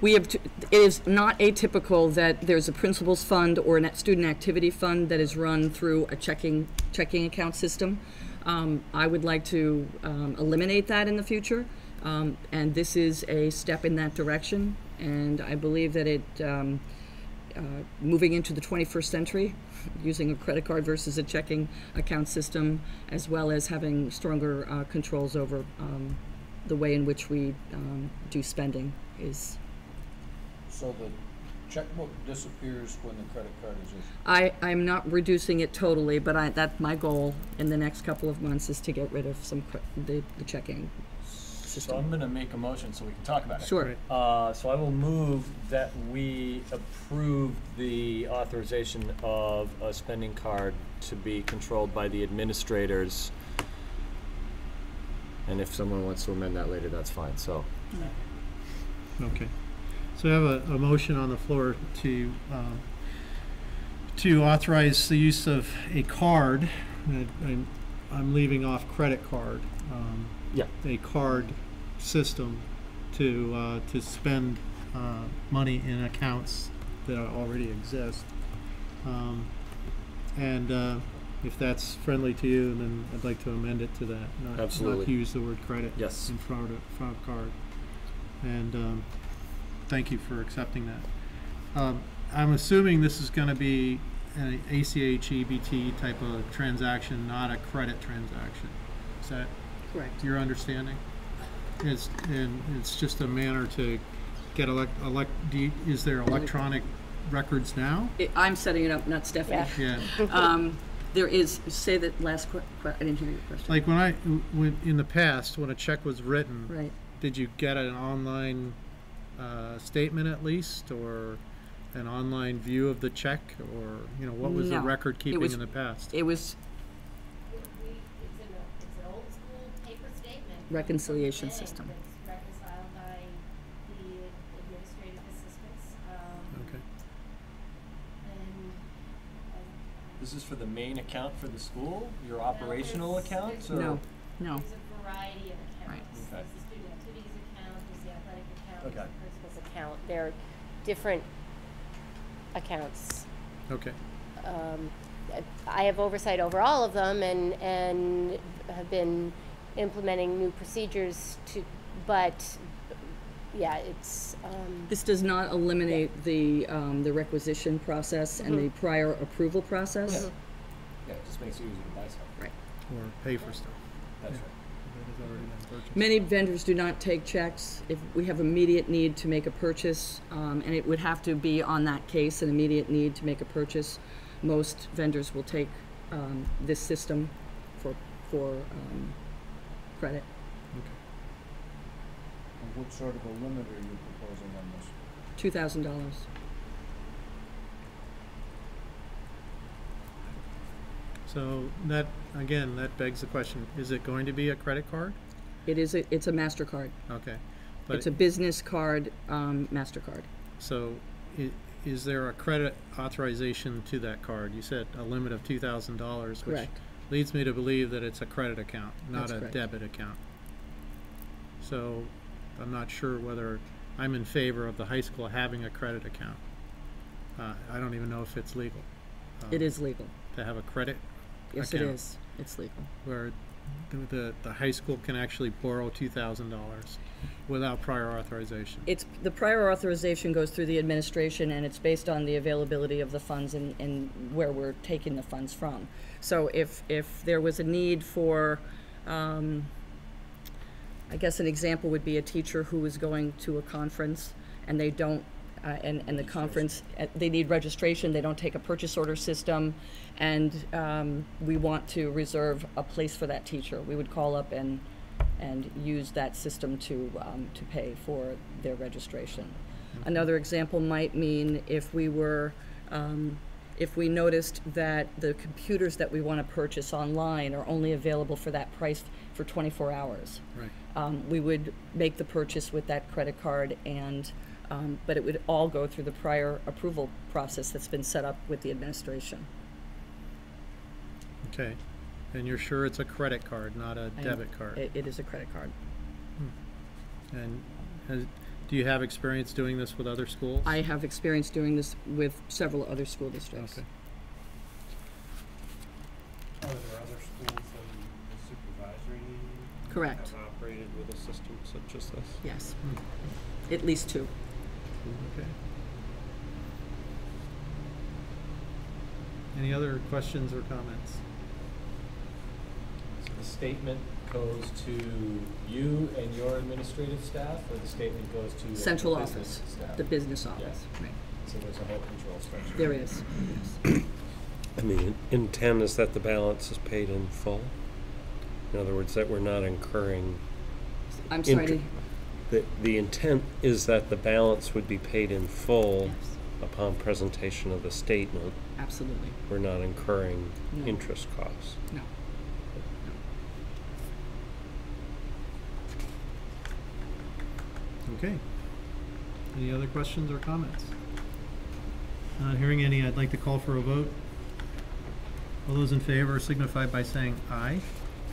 We have it is not atypical that there's a principals fund or a student activity fund that is run through a checking account system. I would like to eliminate that in the future, and this is a step in that direction. And I believe that it moving into the 21st century, using a credit card versus a checking account system, as well as having stronger controls over the way in which we do spending is. So the checkbook disappears when the credit card is issued? I'm not reducing it totally, but that's my goal in the next couple of months is to get rid of some the checking system. So I'm going to make a motion so we can talk about it. Sure. So I will move that we approve the authorization of a spending card to be controlled by the administrators. And if someone wants to amend that later, that's fine. So. Okay. So I have a motion on the floor to authorize the use of a card. I'm leaving off credit card. A card system to spend money in accounts that already exist. And if that's friendly to you, then I'd like to amend it to that. Absolutely. Not to use the word credit Yes. in front of card. And thank you for accepting that. I'm assuming this is going to be an ACH EBT type of transaction, not a credit transaction. Is that Correct. your understanding? It's just a manner to get is there electronic records now? I'm setting it up, not Stephanie. Yeah. There is, say that last I didn't hear your question. Like when in the past, when a check was written, Right. did you get an online statement at least, or an online view of the check, or what was the No. record keeping was- in the past? It was It's an old school paper statement. reconciliation system. That's reconciled by the administrative assistants. Okay. And This is for the main account for the school, your operational accounts? Or? No. there's a variety of accounts. Right. Okay. There's the student activities account, there's the athletic account, there's Okay. the principal's account. They're different accounts. Okay. I have oversight over all of them and have been implementing new procedures but yeah, it's This does not eliminate the requisition process and the prior approval process. Yeah, it just makes it easier to buy something. Right. Or pay for stuff. That's Yeah. right. That has already been purchased. Many vendors do not take checks. If we have immediate need to make a purchase, and it would have to be on that case, an immediate need to make a purchase, most vendors will take this system for credit. And what sort of a limit are you proposing on this? $2,000. So that, again, that begs the question, is it going to be a credit card? It's a MasterCard. Okay. It's a business card, MasterCard. So is there a credit authorization to that card? You said a limit of $2,000, which Correct. leads me to believe that it's a credit account, not That's a correct. debit account. So I'm not sure whether I'm in favor of the high school having a credit account. I don't even know if it's legal. It is legal. To have a credit Yes, account. it is. It's legal. Where the high school can actually borrow $2,000 without prior authorization. The prior authorization goes through the administration, and it's based on the availability of the funds and where we're taking the funds from. So if there was a need for, I guess an example would be a teacher who is going to a conference and they don't, and the conference, they need registration, they don't take a purchase order system, and we want to reserve a place for that teacher. We would call up and use that system to pay for their registration. Another example might mean if we noticed that the computers that we want to purchase online are only available for that price for 24 hours. Right. We would make the purchase with that credit card, and but it would all go through the prior approval process that's been set up with the administration. Okay. And you're sure it's a credit card, not a I am- debit card? It is a credit card. And do you have experience doing this with other schools? I have experience doing this with several other school districts. Okay. Are there other schools in the supervisory union Correct. that have operated with a system such as this? Yes. At least two. Okay. Any other questions or comments? So the statement goes to you and your administrative staff, or the statement goes to Central the business office, staff? the business office. Right. So there's a whole control structure. There is. Yes. And the intent is that the balance is paid in full? In other words, that we're not incurring... I'm sorry. The intent is that the balance would be paid in full Yes, upon presentation of the statement. absolutely. We're not incurring No. interest costs. No. Okay. Any other questions or comments? Not hearing any, I'd like to call for a vote. All those in favor signify by saying aye.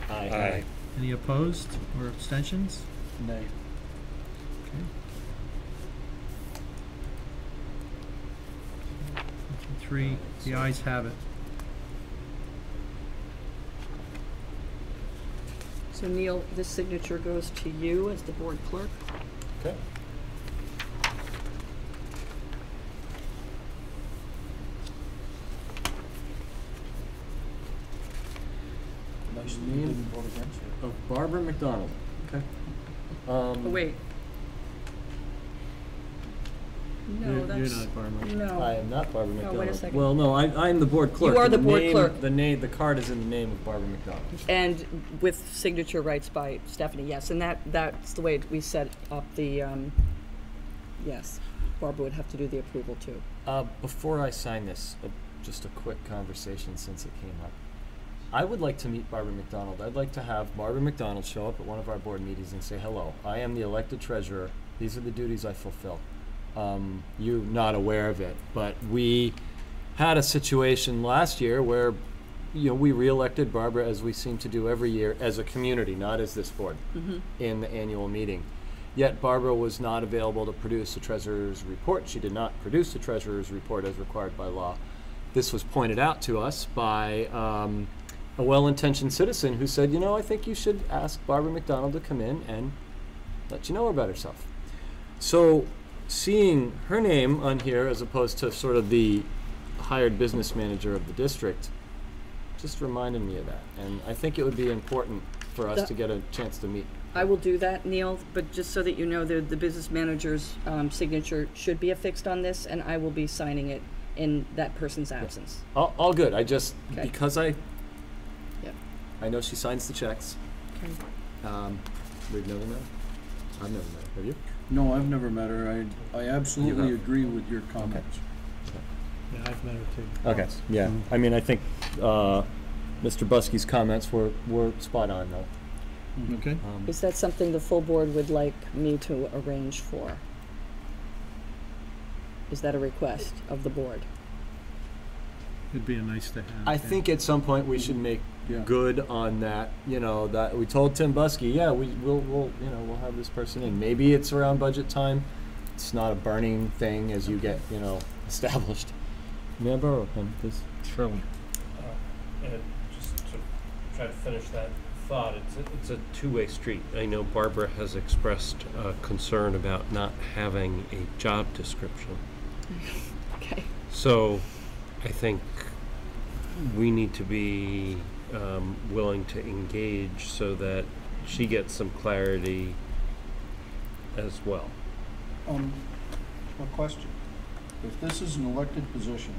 Aye. Any opposed or abstentions? Nay. Okay. 3, the ayes have it. So Neil, this signature goes to you as the board clerk. Okay. Nice that you didn't vote against it. Of Barbara McDonald. Okay. Oh, wait. No, You're that's... not Barbara. No. I am not Barbara No, McDonald. wait a second. Well, no, I'm the board clerk. You are the and board name- clerk. The card is in the name of Barbara McDonald. And with signature rights by Stephanie, yes. And that's the way we set up the, yes. Barbara would have to do the approval too. Before I sign this, just a quick conversation since it came up. I would like to meet Barbara McDonald. I'd like to have Barbara McDonald show up at one of our board meetings and say, hello, I am the elected treasurer. These are the duties I fulfill. You're not aware of it, but we had a situation last year where, we re-elected Barbara, as we seem to do every year, as a community, not as this board, in the annual meeting. Yet Barbara was not available to produce the treasurer's report. She did not produce the treasurer's report as required by law. This was pointed out to us by a well-intentioned citizen who said, I think you should ask Barbara McDonald to come in and let you know about herself. So seeing her name on here as opposed to sort of the hired business manager of the district, just reminded me of that. And I think it would be important for us to get a chance to meet. I will do that, Neil, but just so that you know, the business manager's signature should be affixed on this, and I will be signing it in that person's absence. All good. I just, Okay. because I Yep. know she signs the checks. Okay. We've never met. I've never met. Have you? No, I've never met her. I absolutely You have. agree with your comments. Yeah, I've met her too. Okay. Yeah. I mean, I think Mr. Buskey's comments were spot on, though. Okay. Is that something the full board would like me to arrange for? Is that a request of the board? It'd be a nice to have. I yeah. think at some point we should make Yeah. good on that. You know, that we told Tim Buskey, yeah, we'll have this person in. Maybe it's around budget time. It's not a burning thing as you get, established. May I borrow a pen, please? Sure. And just to try to finish that thought, it's a two-way street. I know Barbara has expressed concern about not having a job description. Okay. So I think we need to be willing to engage so that she gets some clarity as well. A question. If this is an elected position,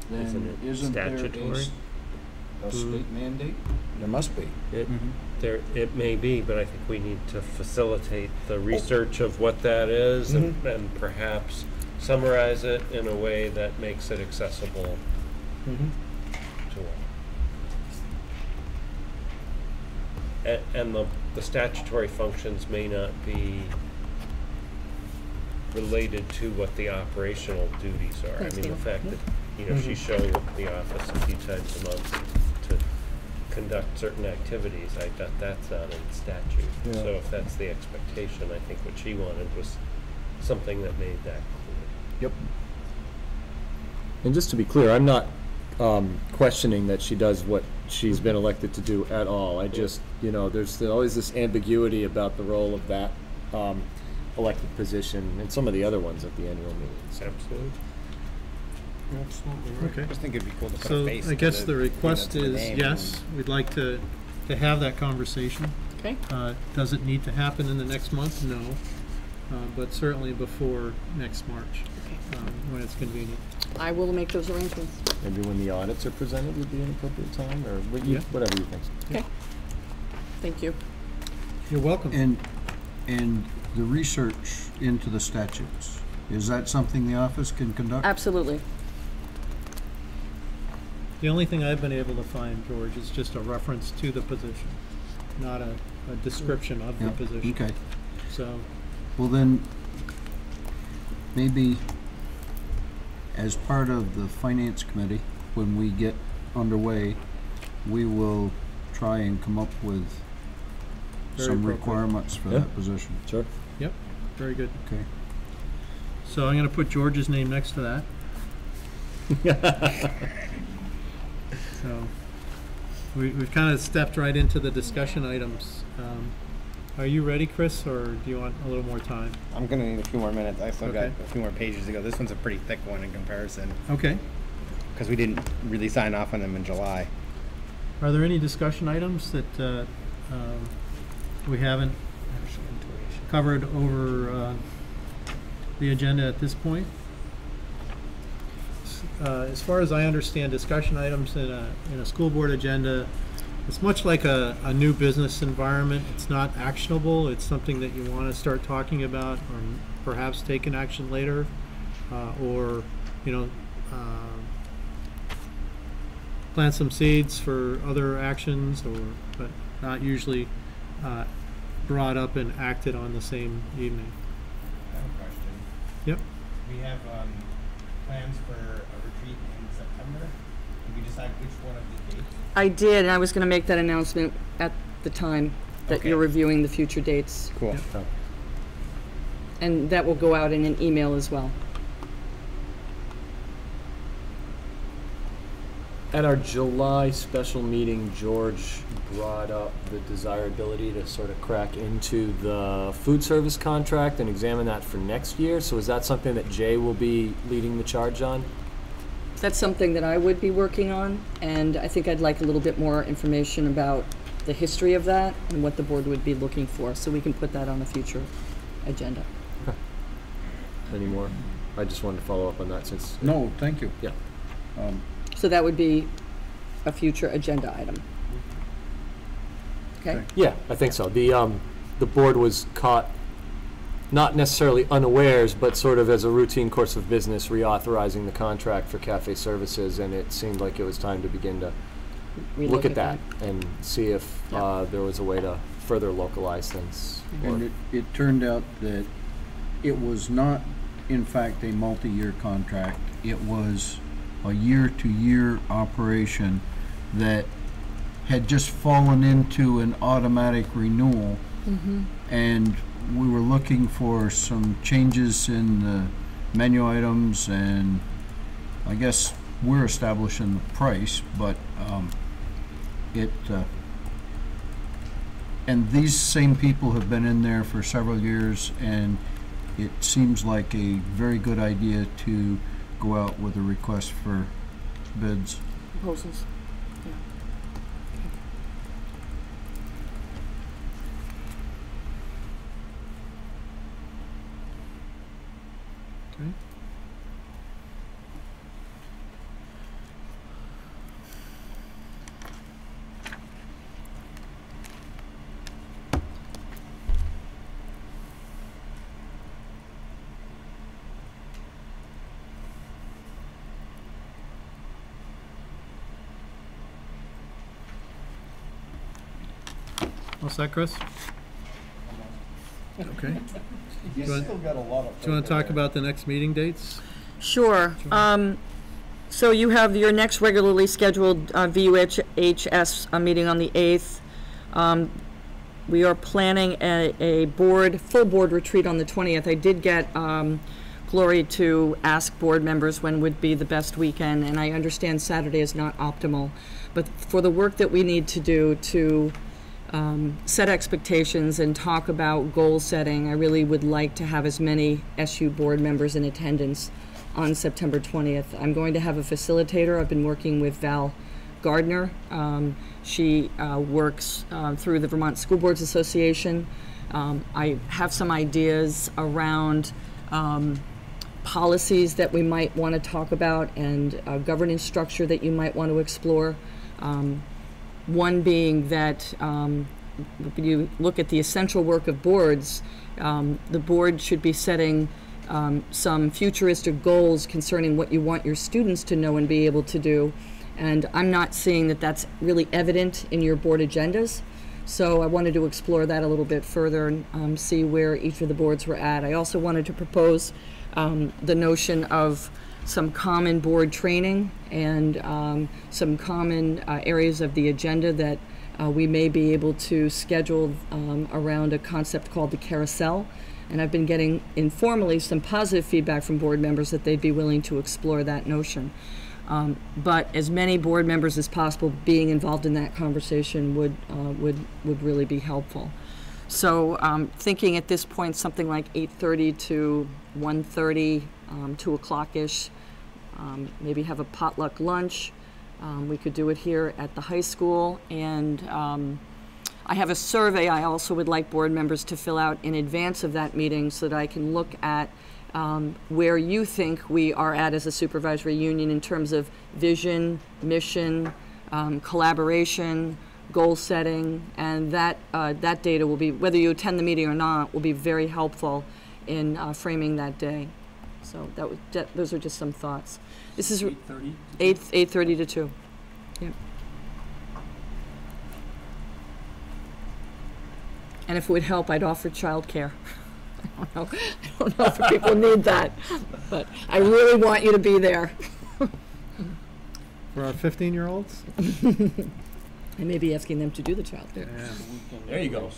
then Isn't it isn't there statutory? a state mandate? There must be. It may be, but I think we need to facilitate the research of what that is and perhaps summarize it in a way that makes it accessible to all. And the statutory functions may not be related to what the operational duties are. Thanks, I mean, Neil. the fact that, she's showing up at the office a few times a month to conduct certain activities, I bet that's not in statute. Yeah. So if that's the expectation, I think what she wanted was something that made that clear. Yep. And just to be clear, I'm not questioning that she does what she's been elected to do at all. I just, there's always this ambiguity about the role of that elected position and some of the other ones at the annual meetings. Absolutely. Absolutely right. Okay. I just think it'd be cool to put a So face. I to guess the request to the is, name. yes, we'd like to have that conversation. Okay. Does it need to happen in the next month? No. But certainly before next March, when it's convenient. I will make those arrangements. Maybe when the audits are presented would be an appropriate time, or Yeah. whatever you think. Okay. Thank you. You're welcome. And the research into the statutes, is that something the office can conduct? Absolutely. The only thing I've been able to find, George, is just a reference to the position, not a description of the Yeah, position. okay. So, Well then, maybe as part of the finance committee, when we get underway, we will try and come up with Very some appropriate. requirements for Yeah. that position. Sure. yep, very good. Okay. So I'm going to put George's name next to that. So we've kind of stepped right into the discussion items. Are you ready, Chris, or do you want a little more time? I'm gonna need a few more minutes. I still got Okay. a few more pages to go. This one's a pretty thick one in comparison Okay. because we didn't really sign off on them in July. Are there any discussion items that we haven't covered over the agenda at this point? As far as I understand, discussion items in a school board agenda, it's much like a new business environment. It's not actionable. It's something that you want to start talking about, or perhaps take an action later, or plant some seeds for other actions, but not usually brought up and acted on the same evening. I have a question. Yep. We have plans for a retreat in September. Did we decide which one of the dates? I did, and I was going to make that announcement at the time that Okay. you're reviewing the future dates. Cool. Yep. And that will go out in an email as well. At our July special meeting, George brought up the desirability to sort of crack into the food service contract and examine that for next year. So is that something that Jay will be leading the charge on? That's something that I would be working on, and I think I'd like a little bit more information about the history of that and what the board would be looking for, so we can put that on a future agenda. Any more? I just wanted to follow up on that since. No, thank you. Yeah. So that would be a future agenda item. Okay? Yeah, I think so. The board was caught, not necessarily unawares, but sort of as a routine course of business, reauthorizing the contract for cafe services, and it seemed like it was time to begin to look at that and see if there was a way to further localize things. And it turned out that it was not, in fact, a multi-year contract. It was a year-to-year operation that had just fallen into an automatic renewal. And we were looking for some changes in the menu items, and I guess we're establishing the price, but and these same people have been in there for several years, and it seems like a very good idea to go out with a request for bids. Proposals. All set, Chris? Okay. You Do you still got a lot of. Do you want to talk about the next meeting dates? Sure. So you have your next regularly scheduled VUHS meeting on the 8th. We are planning a full board retreat on the 20th. I did get Glory to ask board members when would be the best weekend, and I understand Saturday is not optimal. But for the work that we need to do to set expectations and talk about goal setting, I really would like to have as many SU board members in attendance on September 20th. I'm going to have a facilitator. I've been working with Val Gardner. She works through the Vermont School Boards Association. I have some ideas around policies that we might want to talk about and governance structure that you might want to explore. One being that when you look at the essential work of boards, the board should be setting some futuristic goals concerning what you want your students to know and be able to do. And I'm not seeing that that's really evident in your board agendas. So I wanted to explore that a little bit further and see where each of the boards were at. I also wanted to propose the notion of some common board training and some common areas of the agenda that we may be able to schedule around a concept called the carousel. And I've been getting informally some positive feedback from board members that they'd be willing to explore that notion. But as many board members as possible being involved in that conversation would really be helpful. So thinking at this point something like 8:30 to 1:30, 2 o'clock-ish, maybe have a potluck lunch. We could do it here at the high school, and I have a survey I also would like board members to fill out in advance of that meeting so that I can look at where you think we are at as a supervisory union in terms of vision, mission, collaboration, goal setting, and that data will be, whether you attend the meeting or not, will be very helpful in framing that day. So those are just some thoughts. This is 8:30? 8:30 to 2. Yeah. And if it would help, I'd offer childcare. I don't know if people need that, but I really want you to be there. For our 15-year-olds? I may be asking them to do the childcare. Yeah. There you go.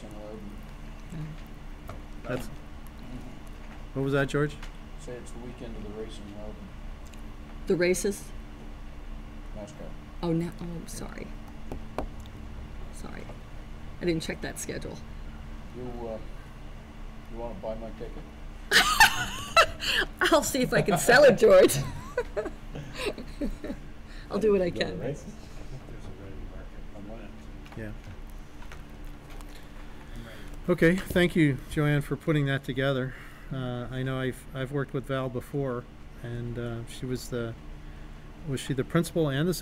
That's, what was that, George? Say it's the weekend of the race in Loudon, The races? NASCAR. Oh, no. Oh, sorry. Sorry. I didn't check that schedule. You want to buy my ticket? I'll see if I can sell it, George. I'll do what I can. There's a ready market on land. Yeah. Okay, thank you, JoAn, for putting that together. I know I've worked with Val before, and she was she the principal and the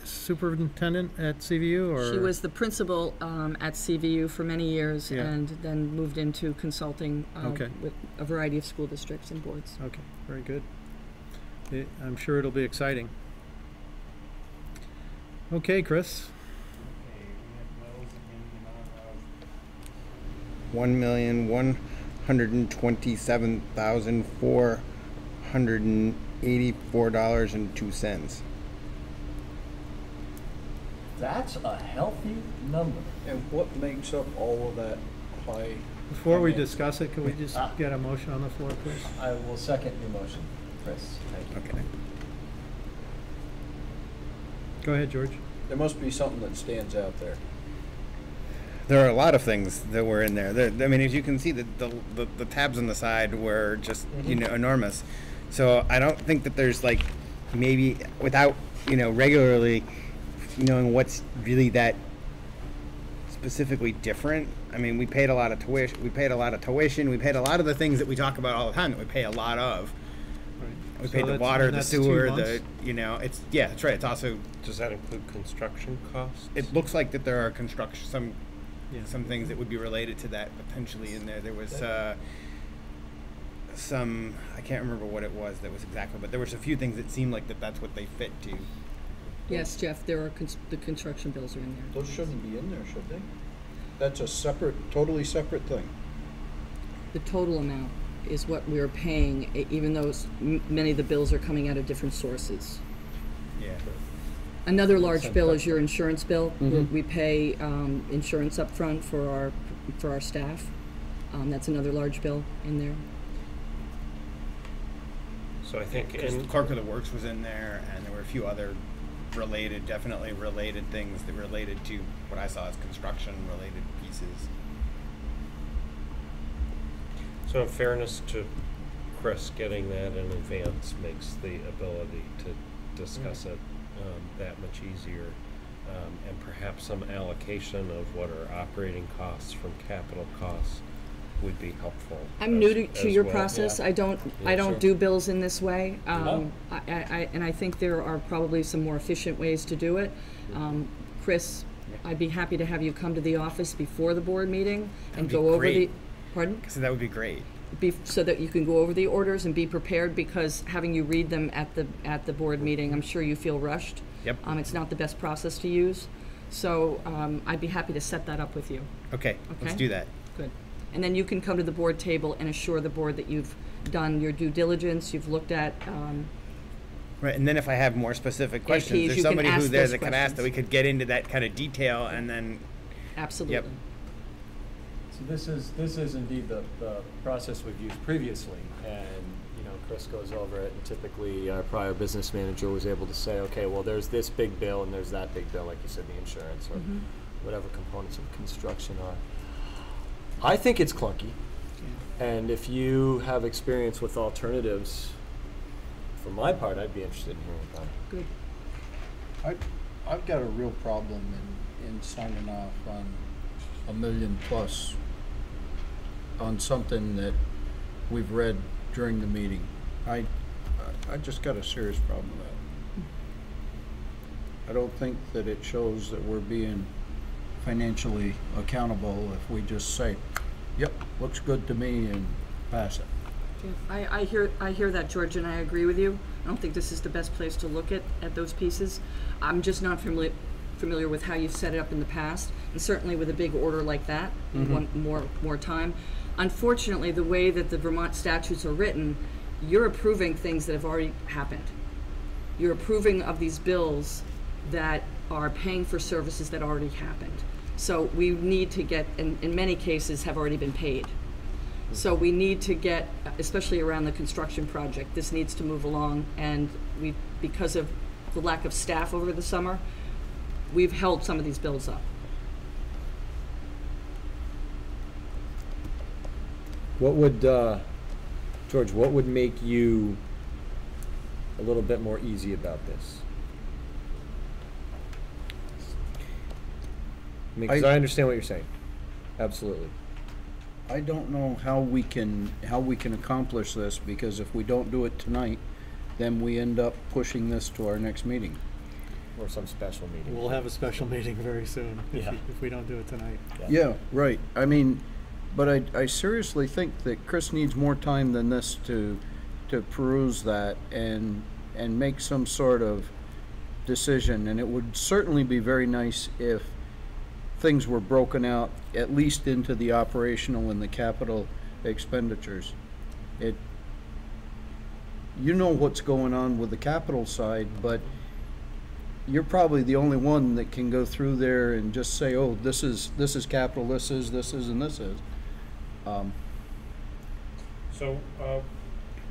superintendent at CVU, or? She was the principal at CVU for many years, Yeah. and then moved into consulting Okay. with a variety of school districts and boards. Okay, very good. I'm sure it'll be exciting. Okay, Chris. Okay, we have bills in the amount of $1,127,484.02. That's a healthy number. And what makes up all of that high? Before we discuss it, can we just get a motion on the floor, please? I will second your motion, Chris. Thank you. Okay. Go ahead, George. There must be something that stands out there. There are a lot of things that were in there. I mean, as you can see, the tabs on the side were just, enormous. So I don't think that there's like, maybe without, regularly knowing what's really that specifically different. I mean, we paid a lot of tuition. We paid a lot of the things that we talk about all the time that we pay a lot of. We paid the water, the sewer, it's, yeah, that's right. It's also, Does that include construction costs? it looks like that there are some things that would be related to that potentially in there. There was some, I can't remember what it was that was exactly, but there was a few things that seemed like that's what they fit to. Yes, Jeff, there are the construction bills are in there. Those shouldn't be in there, should they? That's a totally separate thing. The total amount is what we're paying, even though many of the bills are coming out of different sources. Yeah. Another large bill is your insurance bill. We pay insurance up front for our staff. That's another large bill in there. So I think Because the clerk of the works was in there, and there were a few other definitely related things that related to what I saw as construction-related pieces. So in fairness to Chris, getting that in advance makes the ability to discuss it that much easier, and perhaps some allocation of what are operating costs from capital costs would be helpful. I'm new to your well. process. Yeah. I don't Sure. do bills in this way. No. I think there are probably some more efficient ways to do it. Chris, I'd be happy to have you come to the office before the board meeting and That'd be go over great. pardon? So that would be great. So that you can go over the orders and be prepared, because having you read them at the board meeting, I'm sure you feel rushed. Yep. It's not the best process to use. So I'd be happy to set that up with you. Okay, let's do that. Good. And then you can come to the board table and assure the board that you've done your due diligence, you've looked at Right, and then if I have more specific questions, APs, there's you can somebody who's ask there those that can ask that we questions. could get into that kind of detail, and then absolutely. Yep. So this is indeed the process we've used previously, and Chris goes over it, and typically our prior business manager was able to say, okay, well, there's this big bill and there's that big bill, like you said, the insurance or whatever components of construction are. I think it's clunky, and if you have experience with alternatives, for my part, I'd be interested in hearing about it. Good. I've got a real problem in signing off on $1 million plus on something that we've read during the meeting. I just got a serious problem with that. I don't think that it shows that we're being financially accountable if we just say, yep, looks good to me, and pass it. Yeah, I hear that, George, and I agree with you. I don't think this is the best place to look at those pieces. I'm just not familiar with how you've set it up in the past, and certainly with a big order like that, you want more time. Unfortunately, the way that the Vermont statutes are written, you're approving things that have already happened. You're approving of these bills that are paying for services that already happened. So we need to get, in many cases, have already been paid. So we need to get, especially around the construction project, this needs to move along, and because of the lack of staff over the summer, we've held some of these bills up. What would, George, what would make you a little bit more easy about this. I mean, 'cause I understand what you're saying. Absolutely. I don't know how we can accomplish this, because if we don't do it tonight, then we end up pushing this to our next meeting. Or some special meeting. We'll have a special meeting very soon Yeah. if we don't do it tonight. Yeah, right. I mean, but I seriously think that Chris needs more time than this to peruse that and make some sort of decision. And it would certainly be very nice if things were broken out, at least into the operational and the capital expenditures. You know what's going on with the capital side, but you're probably the only one that can go through there and just say, oh, this is capital, this is, and this is. So,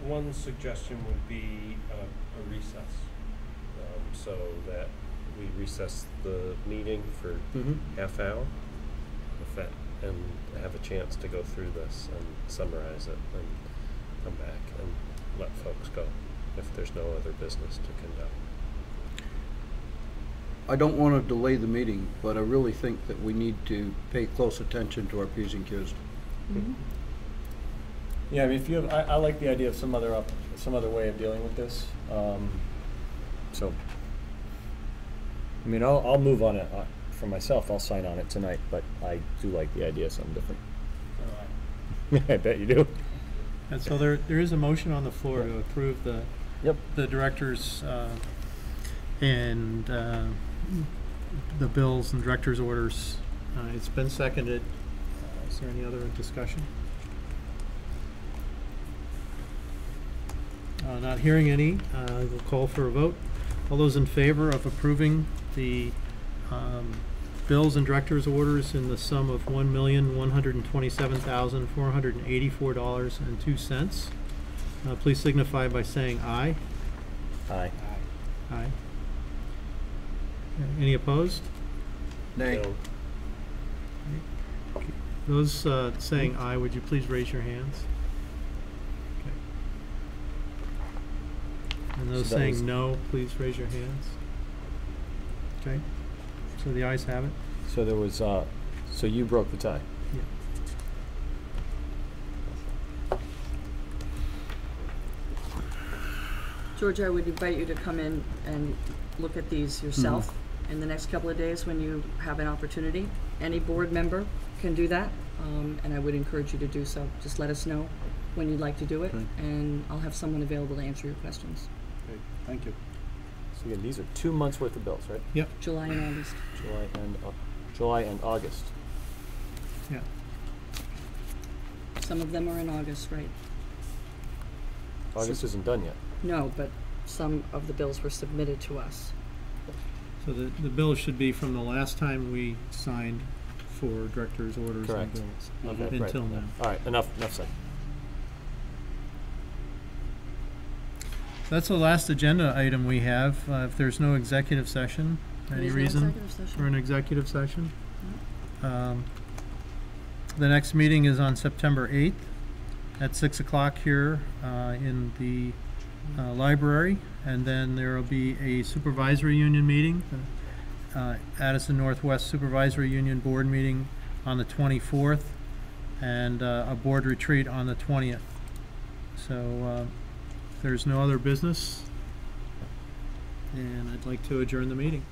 one suggestion would be a recess, so that we recess the meeting for half hour, and have a chance to go through this and summarize it and come back and let folks go if there's no other business to conduct. I don't want to delay the meeting, but I really think that we need to pay close attention to our P's and Q's. Yeah, I mean, if you have, I like the idea of some other way of dealing with this. So, I mean, I'll move on it for myself. I'll sign on it tonight, but I do like the idea of something different. I bet you do. And so there is a motion on the floor to approve the directors and the bills and directors' orders. It's been seconded. Is there any other discussion? Not hearing any, we'll call for a vote. All those in favor of approving the bills and directors' orders in the sum of $1,127,484.02, please signify by saying aye. Aye. Aye. Any opposed? Nay. So, Those saying aye, would you please raise your hands? Okay. And those So that was- saying no, please raise your hands. Okay. So the ayes have it. So there was, so you broke the tie. Yeah. George, I would invite you to come in and look at these yourself in the next couple of days when you have an opportunity. Any board member can do that, and I would encourage you to do so. Just let us know when you'd like to do it, Okay. and I'll have someone available to answer your questions. Okay, thank you. So again, these are 2 months worth of bills, right? Yep. July and August. July and August. Yeah. Some of them are in August, right? August isn't done yet. No, but some of the bills were submitted to us. So the bill should be from the last time we signed for directors' orders and Correct. bills. Okay, Until right. now. All right, enough said. That's the last agenda item we have. If there's no executive session, any There's no reason executive session. for an executive session? The next meeting is on September 8th at 6 o'clock here in the library. And then there will be a supervisory union meeting, Addison Northwest Supervisory Union Board meeting on the 24th, and a board retreat on the 20th. So if there's no other business, and I'd like to adjourn the meeting.